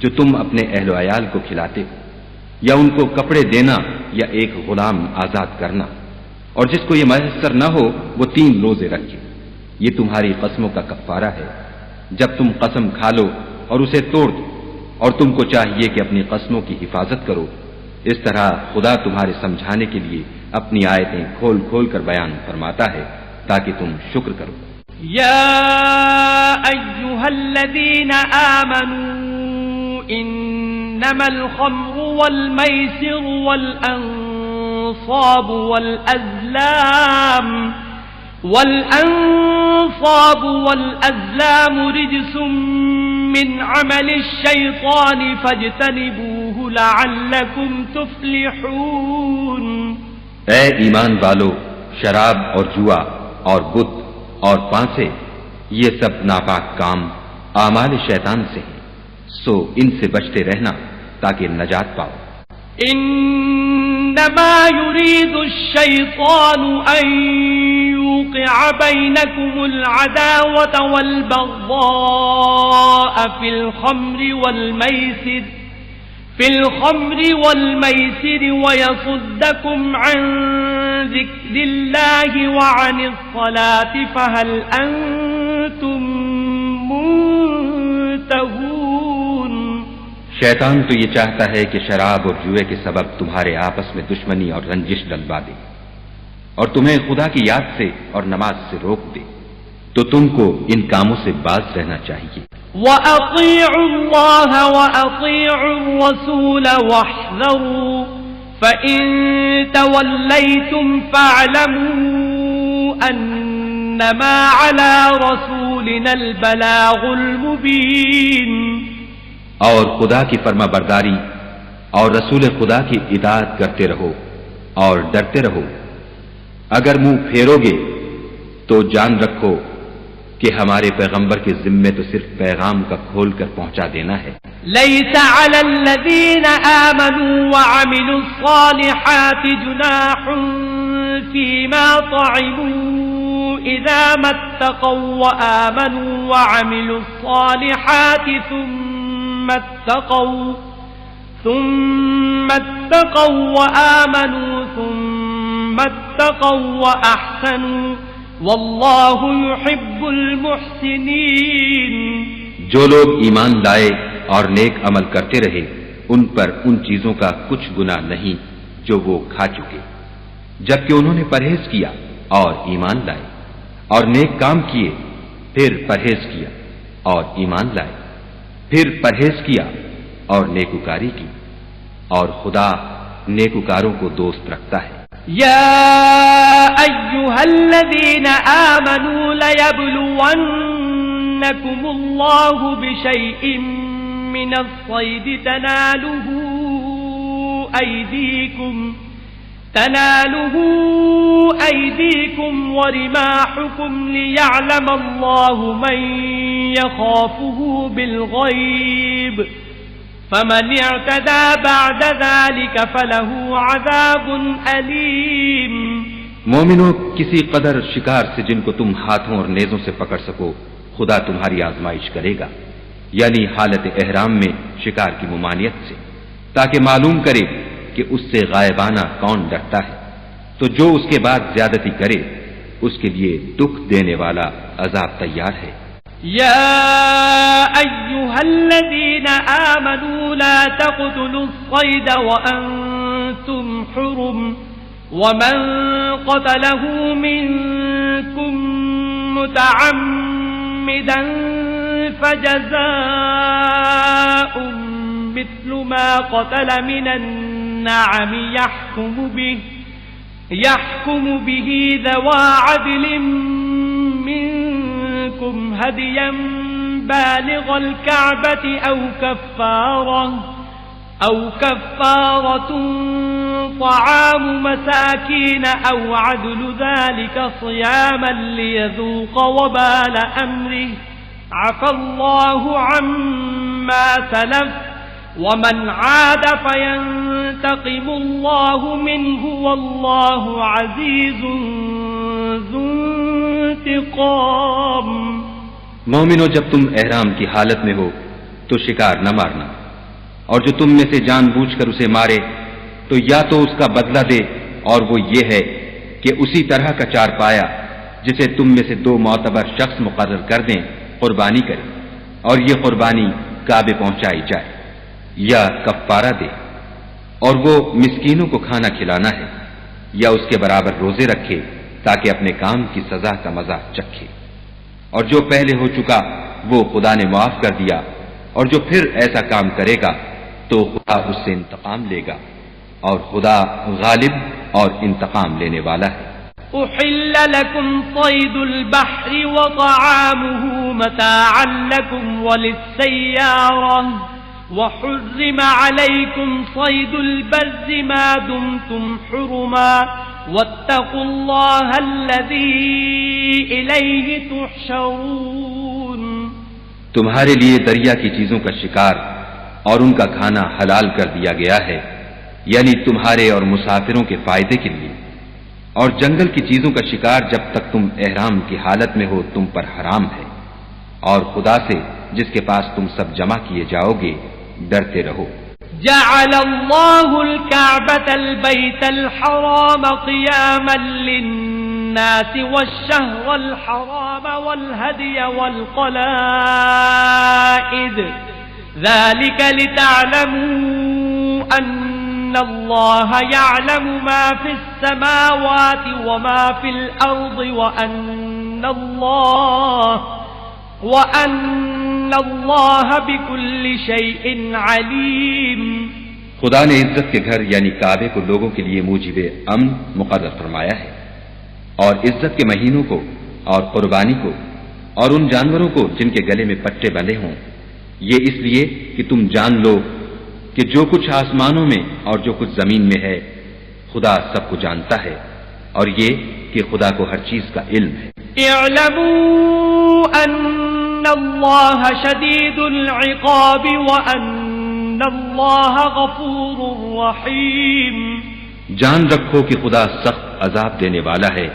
جو تم اپنے اہل و عیال کو کھلاتے ہو، یا ان کو کپڑے دینا یا ایک غلام آزاد کرنا. اور جس کو یہ میسر نہ ہو وہ 3 روزے رکھے. یہ تمہاری قسموں کا کفارہ ہے جب تم قسم کھا لو اور اسے توڑ دو، اور تم کو چاہیے کہ اپنی قسموں کی حفاظت کرو. اس طرح خدا تمہارے سمجھانے کے لیے اپنی آیتیں کھول کھول کر بیان فرماتا ہے تاکہ تم شکر کرو. يا أيها الذين آمنوا إنما الخمر والميسر والأنصاب والأزلام رجس من عمل الشيطان فاجتنبوه لعلكم تفلحون. اے ایمان والو، شراب اور جوا اور بت اور پانسے یہ سب ناپاک کام اعمال شیطان سے ہیں، سو ان سے بچتے رہنا تاکہ نجات پاؤ. انما يريد الشيطان ان يوقع بينكم العداوة والبغضاء في الخمر والميسر ويصدكم عن ذكر الله وعن الصلاة فهل أنتم منتهون. شیطان تو یہ چاہتا ہے کہ شراب اور جوئے کے سبب تمہارے آپس میں دشمنی اور رنجش ڈلوا دے اور تمہیں خدا کی یاد سے اور نماز سے روک دے، تو تم کو ان کاموں سے باز رہنا چاہیے. وَأَطِيعُوا اللَّهَ وَأَطِيعُوا الرَّسُولَ وَاحْذَرُوا فَإِن تَوَلَّيْتُمْ فَاعْلَمُوا أَنَّمَا عَلَى رَسُولِنَا الْبَلَاغُ الْمُبِينُ. اور خدا کی فرما برداری اور رسول خدا کی اطاعت کرتے رہو اور ڈرتے رہو. اگر منہ پھیرو گے تو جان رکھو کہ ہمارے پیغمبر کے ذمے تو صرف پیغام کا کھول کر پہنچا دینا ہے. ليس على الذين آمنوا وعملوا الصالحات جناح فيما طعموا إذا ما اتقوا وآمنوا وعملوا الصالحات ثم اتقوا وآمنوا ثم اتقوا وأحسنوا واللہ یحب المحسنین. جو لوگ ایمان لائے اور نیک عمل کرتے رہے ان پر ان چیزوں کا کچھ گناہ نہیں جو وہ کھا چکے، جبکہ انہوں نے پرہیز کیا اور ایمان لائے اور نیک کام کیے، پھر پرہیز کیا اور ایمان لائے، پھر پرہیز کیا اور نیکوکاری کی، اور خدا نیکوکاروں کو دوست رکھتا ہے. يا أيها الذين آمنوا ليبلونكم الله بشيء من الصيد تناله أيديكم ورماحكم ليعلم الله من يخافه بالغيب فمن اعتدى بعد ذلك فله عذاب علیم. مومنوں، کسی قدر شکار سے جن کو تم ہاتھوں اور نیزوں سے پکڑ سکو خدا تمہاری آزمائش کرے گا، یعنی حالت احرام میں شکار کی ممانعت سے، تاکہ معلوم کرے کہ اس سے غائبانہ کون ڈرتا ہے، تو جو اس کے بعد زیادتی کرے اس کے لیے دکھ دینے والا عذاب تیار ہے. يا أيها الذين آمنوا لا تقتلوا الصيد وأنتم حرم ومن قتله منكم متعمدا فجزاء مثل ما قتل من النعم يحكم به ذوى عدل منكم هديا بالغ الكعبة أو كفارة طعام مساكين أو عدل ذلك صياما ليذوق وبال أمره عفى الله عما سلف ومن عاد فينتقم الله منه والله عزيز ذو انتقام. مومنو، جب تم احرام کی حالت میں ہو تو شکار نہ مارنا، اور جو تم میں سے جان بوجھ کر اسے مارے تو یا تو اس کا بدلہ دے، اور وہ یہ ہے کہ اسی طرح کا چار پایا جسے تم میں سے 2 معتبر شخص مقرر کر دیں قربانی کرے، اور یہ قربانی کعبے پہنچائی جائے، یا کفارہ دے، اور وہ مسکینوں کو کھانا کھلانا ہے، یا اس کے برابر روزے رکھے تاکہ اپنے کام کی سزا کا مزہ چکھے. اور جو پہلے ہو چکا وہ خدا نے معاف کر دیا، اور جو پھر ایسا کام کرے گا تو خدا اس سے انتقام لے گا، اور خدا غالب اور انتقام لینے والا ہے۔ أحل لكم صيد البحر وطعامه متاعا لكم وللسيارة وحرم عليكم صيد البر ما دمتم حرما واتقوا الله الذي إليه تحشرون۔ تمہارے لیے دریا کی چیزوں کا شکار اور ان کا کھانا حلال کر دیا گیا ہے، یعنی تمہارے اور مسافروں کے فائدے کے لیے، اور جنگل کی چیزوں کا شکار جب تک تم احرام کی حالت میں ہو تم پر حرام ہے، اور خدا سے جس کے پاس تم سب جمع کیے جاؤ گے ڈرتے رہو۔ جعل الله الكعبة البيت الحرام قياما للناس والشهر الحرام والهدي والقلائد ذلك لتعلموا أن الله يعلم ما في السماوات وما في الأرض وأن الله بكل شيء عليم۔ خدا نے عزت کے گھر یعنی کعبے کو لوگوں کے لیے موجب امن مقرر فرمایا ہے، اور عزت کے مہینوں کو اور قربانی کو اور ان جانوروں کو جن کے گلے میں پٹے بندھے ہوں، یہ اس لیے کہ تم جان لو کہ جو کچھ آسمانوں میں اور جو کچھ زمین میں ہے خدا سب کو جانتا ہے، اور یہ کہ خدا کو ہر چیز کا علم ہے۔ اعلموا ان اللہ شدید العقاب وان اللہ غفور رحیم۔ جان رکھو کہ خدا سخت عذاب دینے والا ہے،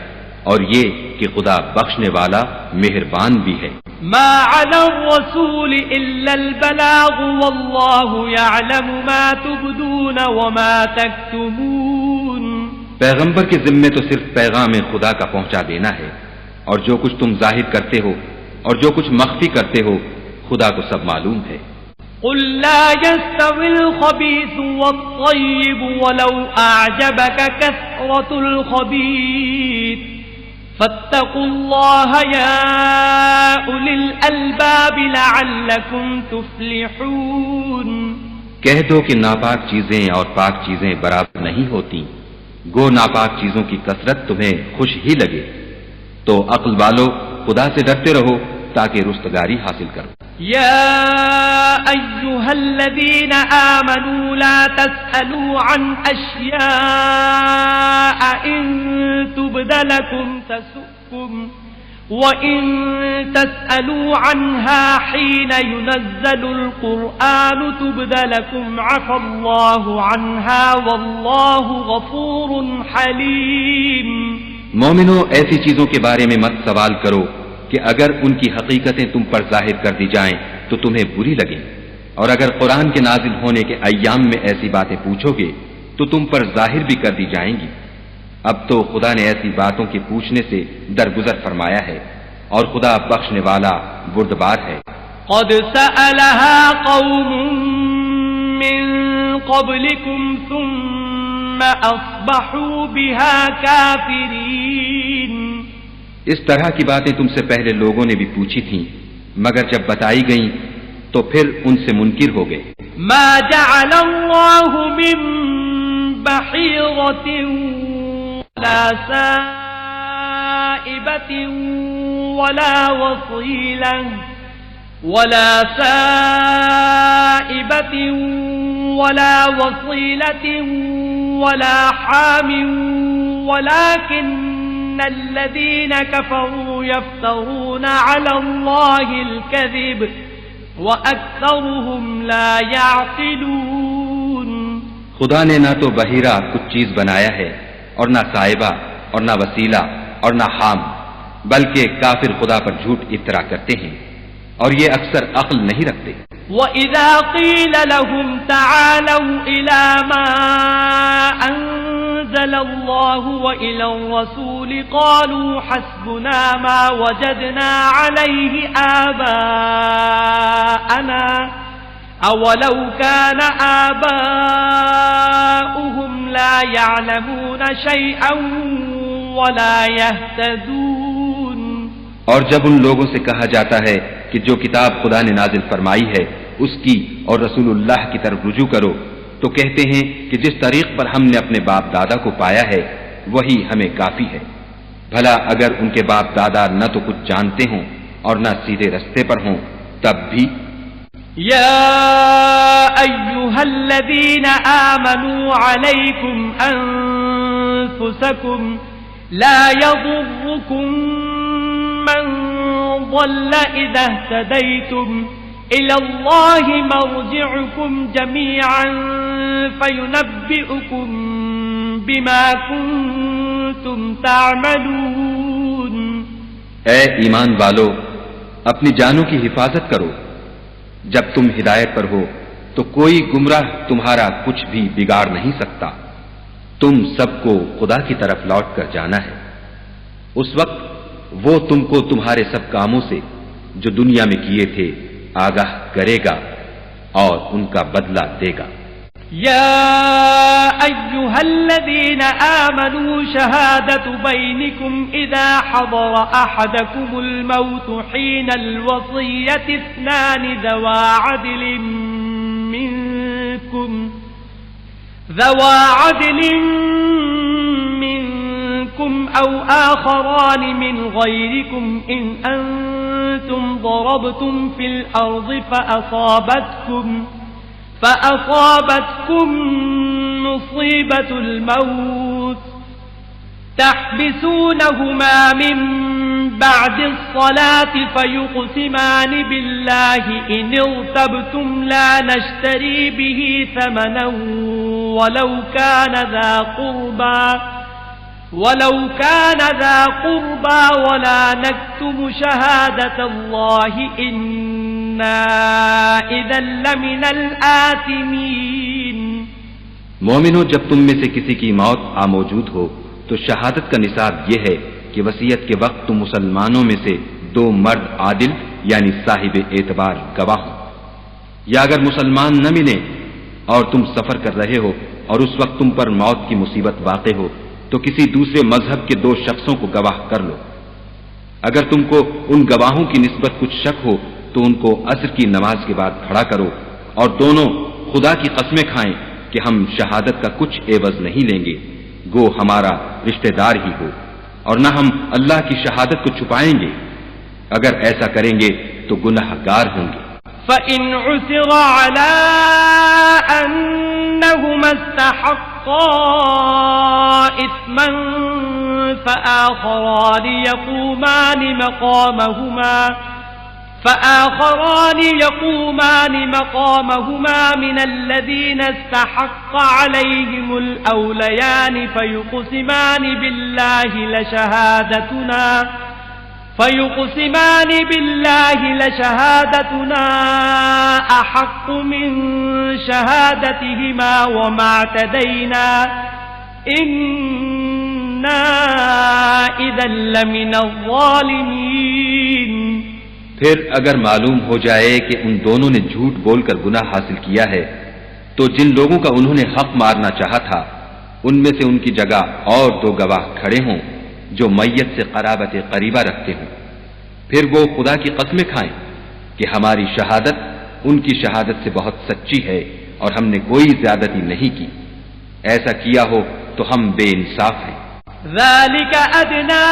اور یہ کہ خدا بخشنے والا مہربان بھی ہے۔ ما علی الرسول الا البلاغ واللہ یعلم ما تبدون وما تکتمون۔ پیغمبر کے ذمے تو صرف پیغام خدا کا پہنچا دینا ہے، اور جو کچھ تم ظاہر کرتے ہو اور جو کچھ مخفی کرتے ہو خدا کو سب معلوم ہے۔ قل لا يستوي الخبيث والطيب ولو أعجبك كثرة الخبيث فاتقوا الله يا أولي الألباب لعلكم تفلحون۔ کہہ دو کہ ناپاک چیزیں اور پاک چیزیں برابر نہیں ہوتی، گو ناپاک چیزوں کی کثرت تمہیں خوش ہی لگے، تو عقل والو خدا سے ڈرتے رہو تاکہ رستگاری حاصل کرو۔ یا ایھا الذین آمنوا لا تسألوا عن اشیاء ان تبد لکم تسؤکم وَإِن تَسْأَلُوا عَنْهَا حِينَ يُنَزَّلُ الْقُرْآنُ تُبْدَ لَكُمْ عَفَا اللَّهُ عَنْهَا وَاللَّهُ غَفُورٌ حَلِيمٌ۔ مومنو ایسی چیزوں کے بارے میں مت سوال کرو کہ اگر ان کی حقیقتیں تم پر ظاہر کر دی جائیں تو تمہیں بری لگیں، اور اگر قرآن کے نازل ہونے کے ایام میں ایسی باتیں پوچھو گے تو تم پر ظاہر بھی کر دی جائیں گی۔ اب تو خدا نے ایسی باتوں کے پوچھنے سے درگزر فرمایا ہے، اور خدا بخشنے والا بردبار ہے۔ قد سألها قوم من قبلكم ثم أصبحوا بها كافرين۔ اس طرح کی باتیں تم سے پہلے لوگوں نے بھی پوچھی تھیں، مگر جب بتائی گئیں تو پھر ان سے منکر ہو گئے۔ ما جعل الله من بحيرة ولا سائبة ولا وصيلة ولا حام ولكن الذين كفروا يفترون على الله الكذب وأكثرهم لا يعقلون۔ خدا نے نہ تو بحیرہ کچھ چیز بنایا ہے، اور نہ صائبہ اور نہ وسیلہ اور نہ حام، بلکہ کافر خدا پر جھوٹ افترا کرتے ہیں، اور یہ اکثر عقل نہیں رکھتے۔ وَإِذَا قِيلَ لَهُمْ تَعَالَوْا إِلَى مَا أَنزَلَ اللَّهُ وَإِلَى الرَّسُولِ قَالُوا حَسْبُنَا مَا وَجَدْنَا عَلَيْهِ آبَاءَنَا أَوَلَوْ كَانَ آبَاؤُهُمْ لَا يَعْلَمُونَ شَيْئًا وَلَا يَهْتَدُونَ۔ اور جب ان لوگوں سے کہا جاتا ہے کہ جو کتاب خدا نے نازل فرمائی ہے اس کی اور رسول اللہ کی طرف رجوع کرو، تو کہتے ہیں کہ جس طریق پر ہم نے اپنے باپ دادا کو پایا ہے وہی ہمیں کافی ہے۔ بھلا اگر ان کے باپ دادا نہ تو کچھ جانتے ہوں اور نہ سیدھے رستے پر ہوں تب بھی۔ یا ایھا الذین آمنوا علیکم انفسکم لا یضرکم من ضل اذا اهتدیتم إلى الله مرجعكم جميعا فينبئكم بما كنتم تعملون۔ اے ایمان والو، اپنی جانوں کی حفاظت کرو، جب تم ہدایت پر ہو تو کوئی گمراہ تمہارا کچھ بھی بگاڑ نہیں سکتا۔ تم سب کو خدا کی طرف لوٹ کر جانا ہے، اس وقت وہ تم کو تمہارے سب کاموں سے جو دنیا میں کیے تھے آگاہ کرے گا اور ان کا بدلہ دے گا۔ یا ایھا الذین آمنوا شہادۃ بینکم اذا حضر احدکم الموت حین الوصیۃ اثنان ذوا عدل منکم او آخران من غیرکم ان أنتم ضربتم في الأرض فأصابتكم مصيبة الموت تحبسونهما من بعد الصلاة فيقسمان بالله إن ارتبتم لا نشتري به ثمنا ولو كان ذا قربى ولا نكتم شهادة الله إنا إذا لمن الآثمين۔ مومنو، جب تم میں سے کسی کی موت موجود ہو تو شہادت کا نصاب یہ ہے کہ وصیت کے وقت تم مسلمانوں میں سے 2 مرد عادل یعنی صاحب اعتبار گواہ ہو، یا اگر مسلمان نہ ملے اور تم سفر کر رہے ہو اور اس وقت تم پر موت کی مصیبت واقع ہو تو کسی دوسرے مذہب کے 2 شخصوں کو گواہ کر لو۔ اگر تم کو ان گواہوں کی نسبت کچھ شک ہو تو ان کو عصر کی نماز کے بعد کھڑا کرو اور دونوں خدا کی قسمیں کھائیں کہ ہم شہادت کا کچھ عوض نہیں لیں گے، گو ہمارا رشتہ دار ہی ہو، اور نہ ہم اللہ کی شہادت کو چھپائیں گے، اگر ایسا کریں گے تو گنہگار ہوں گے۔ فَإِنْ عُثِرَ عَلَىٰ أَنَّهُمَا اسْتَحَقَّا إِثْمًا فَآخَرَانِ يَقُومَانِ مَقَامَهُمَا مِنَ الَّذِينَ اسْتَحَقَّ عَلَيْهِمُ الْأَوْلَيَانِ فَيُقْسِمَانِ بِاللَّهِ لَشَهَادَتُنَا أَحَقُّ مِنْ شَهَادَتِهِمَا وَمَا اعْتَدَيْنَا إِنَّا إِذًا لَمِنَ الظَّالِمِينَ۔ پھر اگر معلوم ہو جائے کہ ان دونوں نے جھوٹ بول کر گناہ حاصل کیا ہے تو جن لوگوں کا انہوں نے حق مارنا چاہا تھا ان میں سے ان کی جگہ اور 2 گواہ کھڑے ہوں جو میت سے قرابت قریبہ رکھتے ہوں، پھر وہ خدا کی قسمیں کھائیں کہ ہماری شہادت ان کی شہادت سے بہت سچی ہے اور ہم نے کوئی زیادتی نہیں کی، ایسا کیا ہو تو ہم بے انصاف ہیں۔ ذَلِكَ أَدْنَىٰ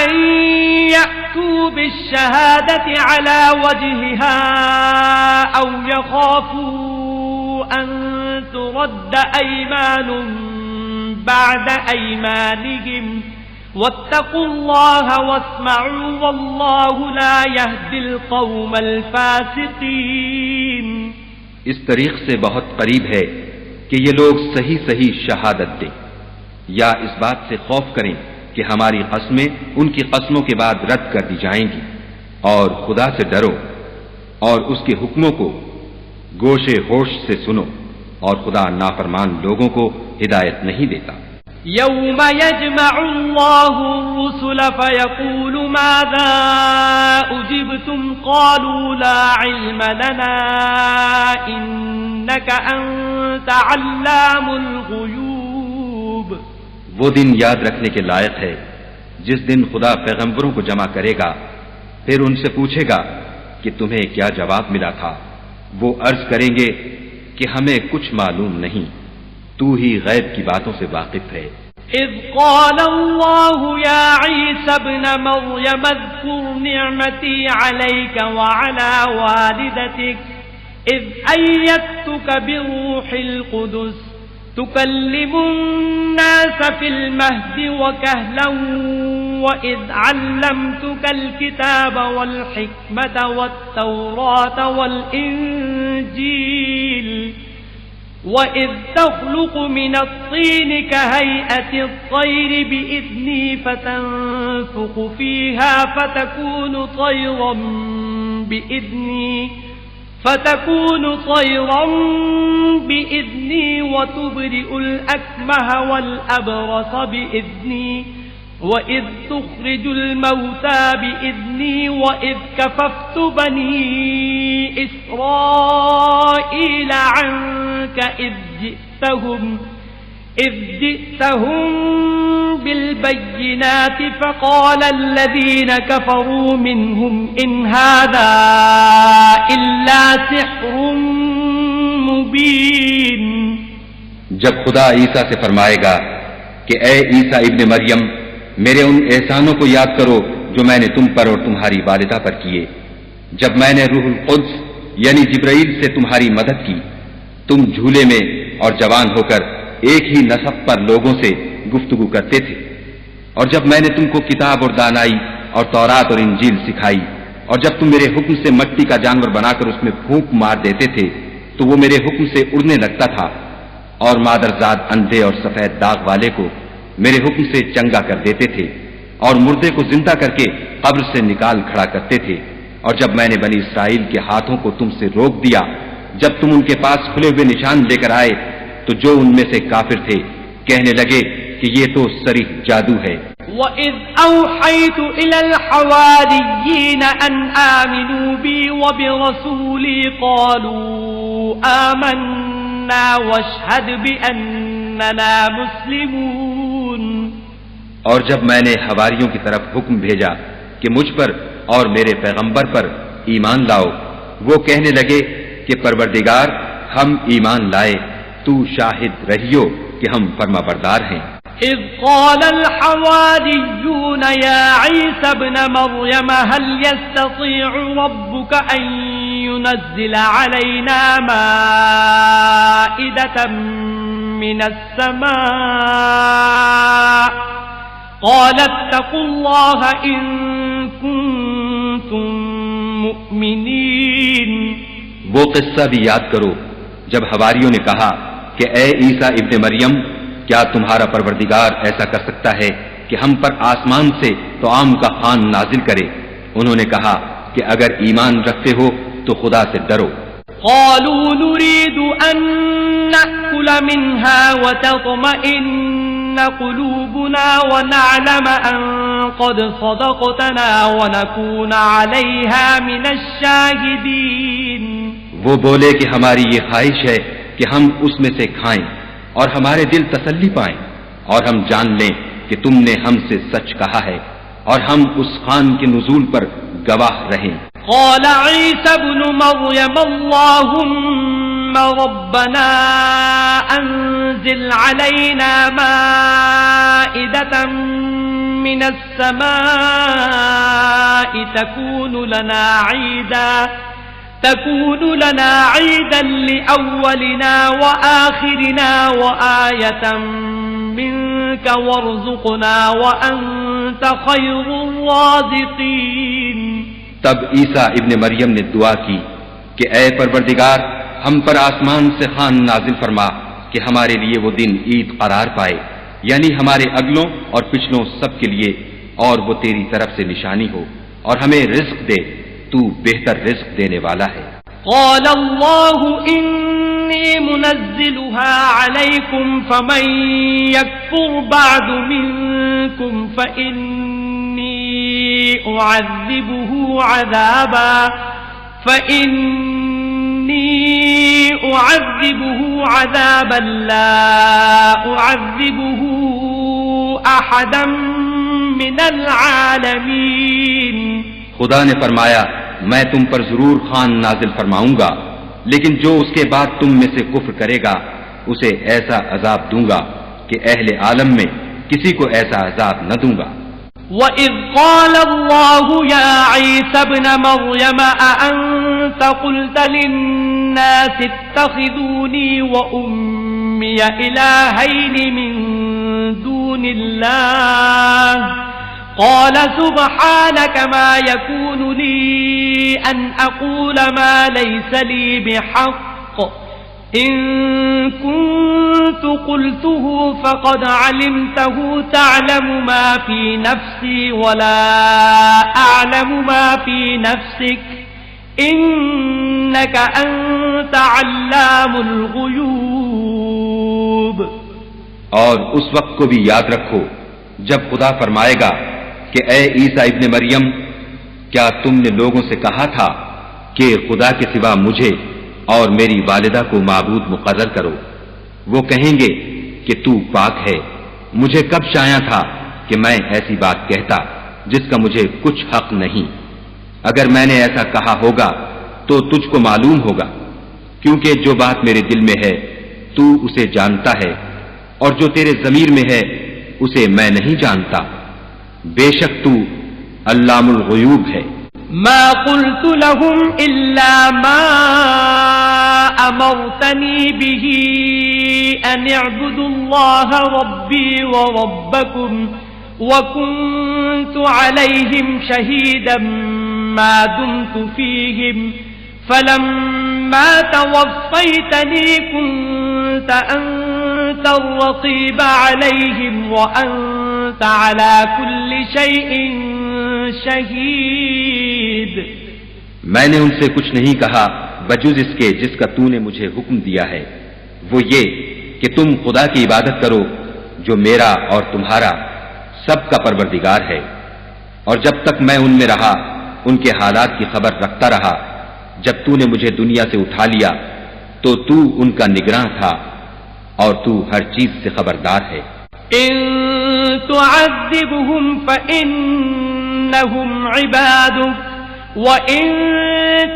أَن يَأْتُوا بِالشَّهَادَةِ عَلَىٰ وَجْهِهَا أَوْ يَخَافُوا أَن تُرَدَّ أَيْمَانٌ بَعْدَ أَيْمَانِهِمْ وَاتَّقُوا اللَّهَ وَاسْمَعُوا وَاللَّهُ لَا يَهْدِي الْقَوْمَ الْفَاسِقِينَ۔ اس طریق سے بہت قریب ہے کہ یہ لوگ صحیح شہادت دیں، یا اس بات سے خوف کریں کہ ہماری قسمیں ان کی قسموں کے بعد رد کر دی جائیں گی، اور خدا سے ڈرو اور اس کے حکموں کو گوشے ہوش سے سنو، اور خدا نافرمان لوگوں کو ہدایت نہیں دیتا۔ یوم یجمع اللہ الرسل فیقول ماذا اجبتم قالوا لا علم لنا انک انت علام الغیوب۔ وہ دن یاد رکھنے کے لائق ہے جس دن خدا پیغمبروں کو جمع کرے گا پھر ان سے پوچھے گا کہ تمہیں کیا جواب ملا تھا، وہ عرض کریں گے کہ ہمیں کچھ معلوم نہیں، تو ہی غیب کی باتوں سے واقف ہے۔ اذ قال اللہ یا عیسی ابن مریم اذکر نعمتی علیک وعلی والدتک اذ ایدتک بروح القدس تكلم الناس في المهد وكهلا وإذ علمتك الكتاب والحكمة والتوراة والإنجيل وإذ تخلق من الطين كهيئة الطير بإذني فتنفخ فيها فتكون طيرا بإذني وتبرئ الأكمه والأبرص بإذني وإذ تخرج الموتى بإذني وإذ كففت بني إسرائيل عنك إذ جئتهم بالبينات فقال الذين كفروا منهم إن هذا إلا سحر مبين۔ جب خدا عیسیٰ سے فرمائے گا کہ اے عیسیٰ ابن مریم، میرے ان احسانوں کو یاد کرو جو میں نے تم پر اور تمہاری والدہ پر کیے، جب میں نے روح القدس یعنی جبرائیل سے تمہاری مدد کی، تم جھولے میں اور جوان ہو کر ایک ہی نسب پر لوگوں سے گفتگو کرتے تھے، اور جب میں نے تم کو کتاب اور دانائی اور تورات اور انجیل سکھائی، اور جب تم میرے حکم سے مٹی کا جانور بنا کر اس میں پھونک مار دیتے تھے تو وہ میرے حکم سے اڑنے لگتا تھا، اور مادرزاد اندھے اور سفید داغ والے کو میرے حکم سے چنگا کر دیتے تھے، اور مردے کو زندہ کر کے قبر سے نکال کھڑا کرتے تھے، اور جب میں نے بنی اسرائیل کے ہاتھوں کو تم سے روک دیا جب تم ان کے پاس کھلے ہوئے نشان لے کر آئے، تو جو ان میں سے کافر تھے کہنے لگے کہ یہ تو صریح جادو ہے۔ وَإِذْ أَوْحَيْتُ إِلَى الْحَوَارِيِّينَ أَنْ آمِنُوا بِي وَبِرَسُولِي قَالُوا آمَنَّا وَاشْهَدْ بِأَنَّنَا مُسْلِمُونَ۔ اور جب میں نے حواریوں کی طرف حکم بھیجا کہ مجھ پر اور میرے پیغمبر پر ایمان لاؤ، وہ کہنے لگے کہ پروردگار ہم ایمان لائے، تو شاہد رہیو کہ ہم فرما بردار ہیں۔ اذ قال الحواریون یا عیسی ابن مریم هل يستطيع ربك ان ينزل علينا مائدة من السماء قال اتقوا الله ان كنتم مؤمنین۔ وہ قصہ بھی یاد کرو جب حواریوں نے کہا کہ اے عیسیٰ ابن مریم، کیا تمہارا پروردگار ایسا کر سکتا ہے کہ ہم پر آسمان سے طعام کا خوان نازل کرے؟ انہوں نے کہا کہ اگر ایمان رکھتے ہو تو خدا سے ڈرو۔ قالوا نريد ان نأكل منها وتطمئن قلوبنا ونعلم ان قد صدقتنا ونكون عليها من الشاهدين۔ وہ بولے کہ ہماری یہ خواہش ہے کہ ہم اس میں سے کھائیں اور ہمارے دل تسلی پائیں، اور ہم جان لیں کہ تم نے ہم سے سچ کہا ہے، اور ہم اس خوان کے نزول پر گواہ رہیں۔ قال عيسى ابن مريم اللهم ربنا انزل علينا مائدة من السماء تكون لنا عيدا لأولنا وآخرنا وآية منك وارزقنا وأنت خير الرازقين۔ تب عیسیٰ ابن مریم نے دعا کی کہ اے پروردگار، ہم پر آسمان سے خوان نازل فرما کہ ہمارے لیے وہ دن عید قرار پائے، یعنی ہمارے اگلوں اور پچھلوں سب کے لیے، اور وہ تیری طرف سے نشانی ہو، اور ہمیں رزق دے، تو بہتر رزق دینے والا ہے۔ قال اللہ انی منزلها علیکم فمن یکفر بعد منکم فإنی أعذبه عذابا لا أعذبه أحدا من العالمين. خدا نے فرمایا میں تم پر ضرور خوان نازل فرماؤں گا، لیکن جو اس کے بعد تم میں سے کفر کرے گا اسے ایسا عذاب دوں گا کہ اہل عالم میں کسی کو ایسا عذاب نہ دوں گا. وَإِذْ قَالَ اللَّهُ يَا عِيسَى ابْنَ مَرْيَمَ أَأَنْتَ قُلْتَ لِلنَّاسِ اتَّخِذُونِي وَأُمِّيَ إِلَٰهَيْنِ مِن دُونِ اللَّهِ قَالَ سُبْحَانَكَ مَا يَكُونُ لِي أَنْ أَقُولَ مَا لَيْسَ لِي بِحَقٍّ إِن كُنتُ قُلْتُهُ فَقَدْ عَلِمْتَهُ تَعْلَمُ مَا فِي نَفْسِي وَلَا أَعْلَمُ مَا فِي نَفْسِكَ إِنَّكَ أَنْتَ عَلَّامُ الْغُيُوبِ. اور اس وقت کو بھی یاد رکھو جب خدا فرمائے گا کہ اے عیسیٰ ابن مریم، کیا تم نے لوگوں سے کہا تھا کہ خدا کے سوا مجھے اور میری والدہ کو معبود مقرر کرو؟ وہ کہیں گے کہ تو پاک ہے، مجھے کب شایع تھا کہ میں ایسی بات کہتا جس کا مجھے کچھ حق نہیں. اگر میں نے ایسا کہا ہوگا تو تجھ کو معلوم ہوگا، کیونکہ جو بات میرے دل میں ہے تو اسے جانتا ہے، اور جو تیرے ضمیر میں ہے اسے میں نہیں جانتا. بے شک تو علام الغیوب ہے. ما قلت لهم إلا ما أمرتني به أن اعبدوا الله ربي وربكم وكنت عليهم شهيدا ما دمت فيهم فلما توفيتني كنت أنت الرقيب عليهم وأنت على كل شيء شہید. میں نے ان سے کچھ نہیں کہا بجز اس کے جس کا تو نے مجھے حکم دیا ہے، وہ یہ کہ تم خدا کی عبادت کرو جو میرا اور تمہارا سب کا پروردگار ہے، اور جب تک میں ان میں رہا ان کے حالات کی خبر رکھتا رہا. جب تو نے مجھے دنیا سے اٹھا لیا تو تو ان کا نگراں تھا اور تو ہر چیز سے خبردار ہے. ان تعذبهم فإنهم عبادك وإن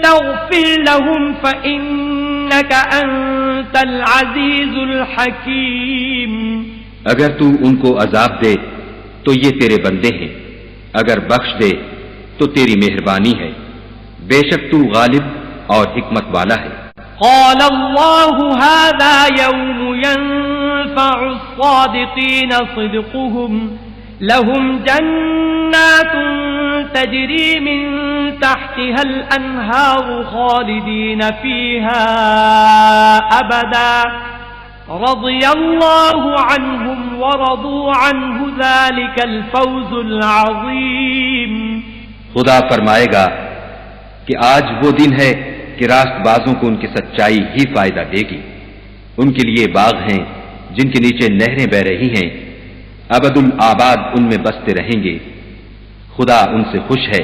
تغفر لهم فإنك أنت العزيز الحكيم. اگر تو ان کو عذاب دے تو یہ تیرے بندے ہیں، اگر بخش دے تو تیری مہربانی ہے، بے شک تو غالب اور حکمت والا ہے. قال الله هذا يوم ينفع الصادقين صدقهم لهم جنات تجري من تحتها الأنهار خالدين فيها أبدا رضي الله عنهم ورضوا عنه ذلك الفوز العظيم. خدا فرمائے گا کہ آج وہ دن ہے کہ راست بازوں کو ان کی سچائی ہی فائدہ دے گی. ان کے لیے باغ ہیں جن کے نیچے نہریں بہ رہی ہیں، ابد الآباد ان میں بستے رہیں گے. خدا ان سے خوش ہے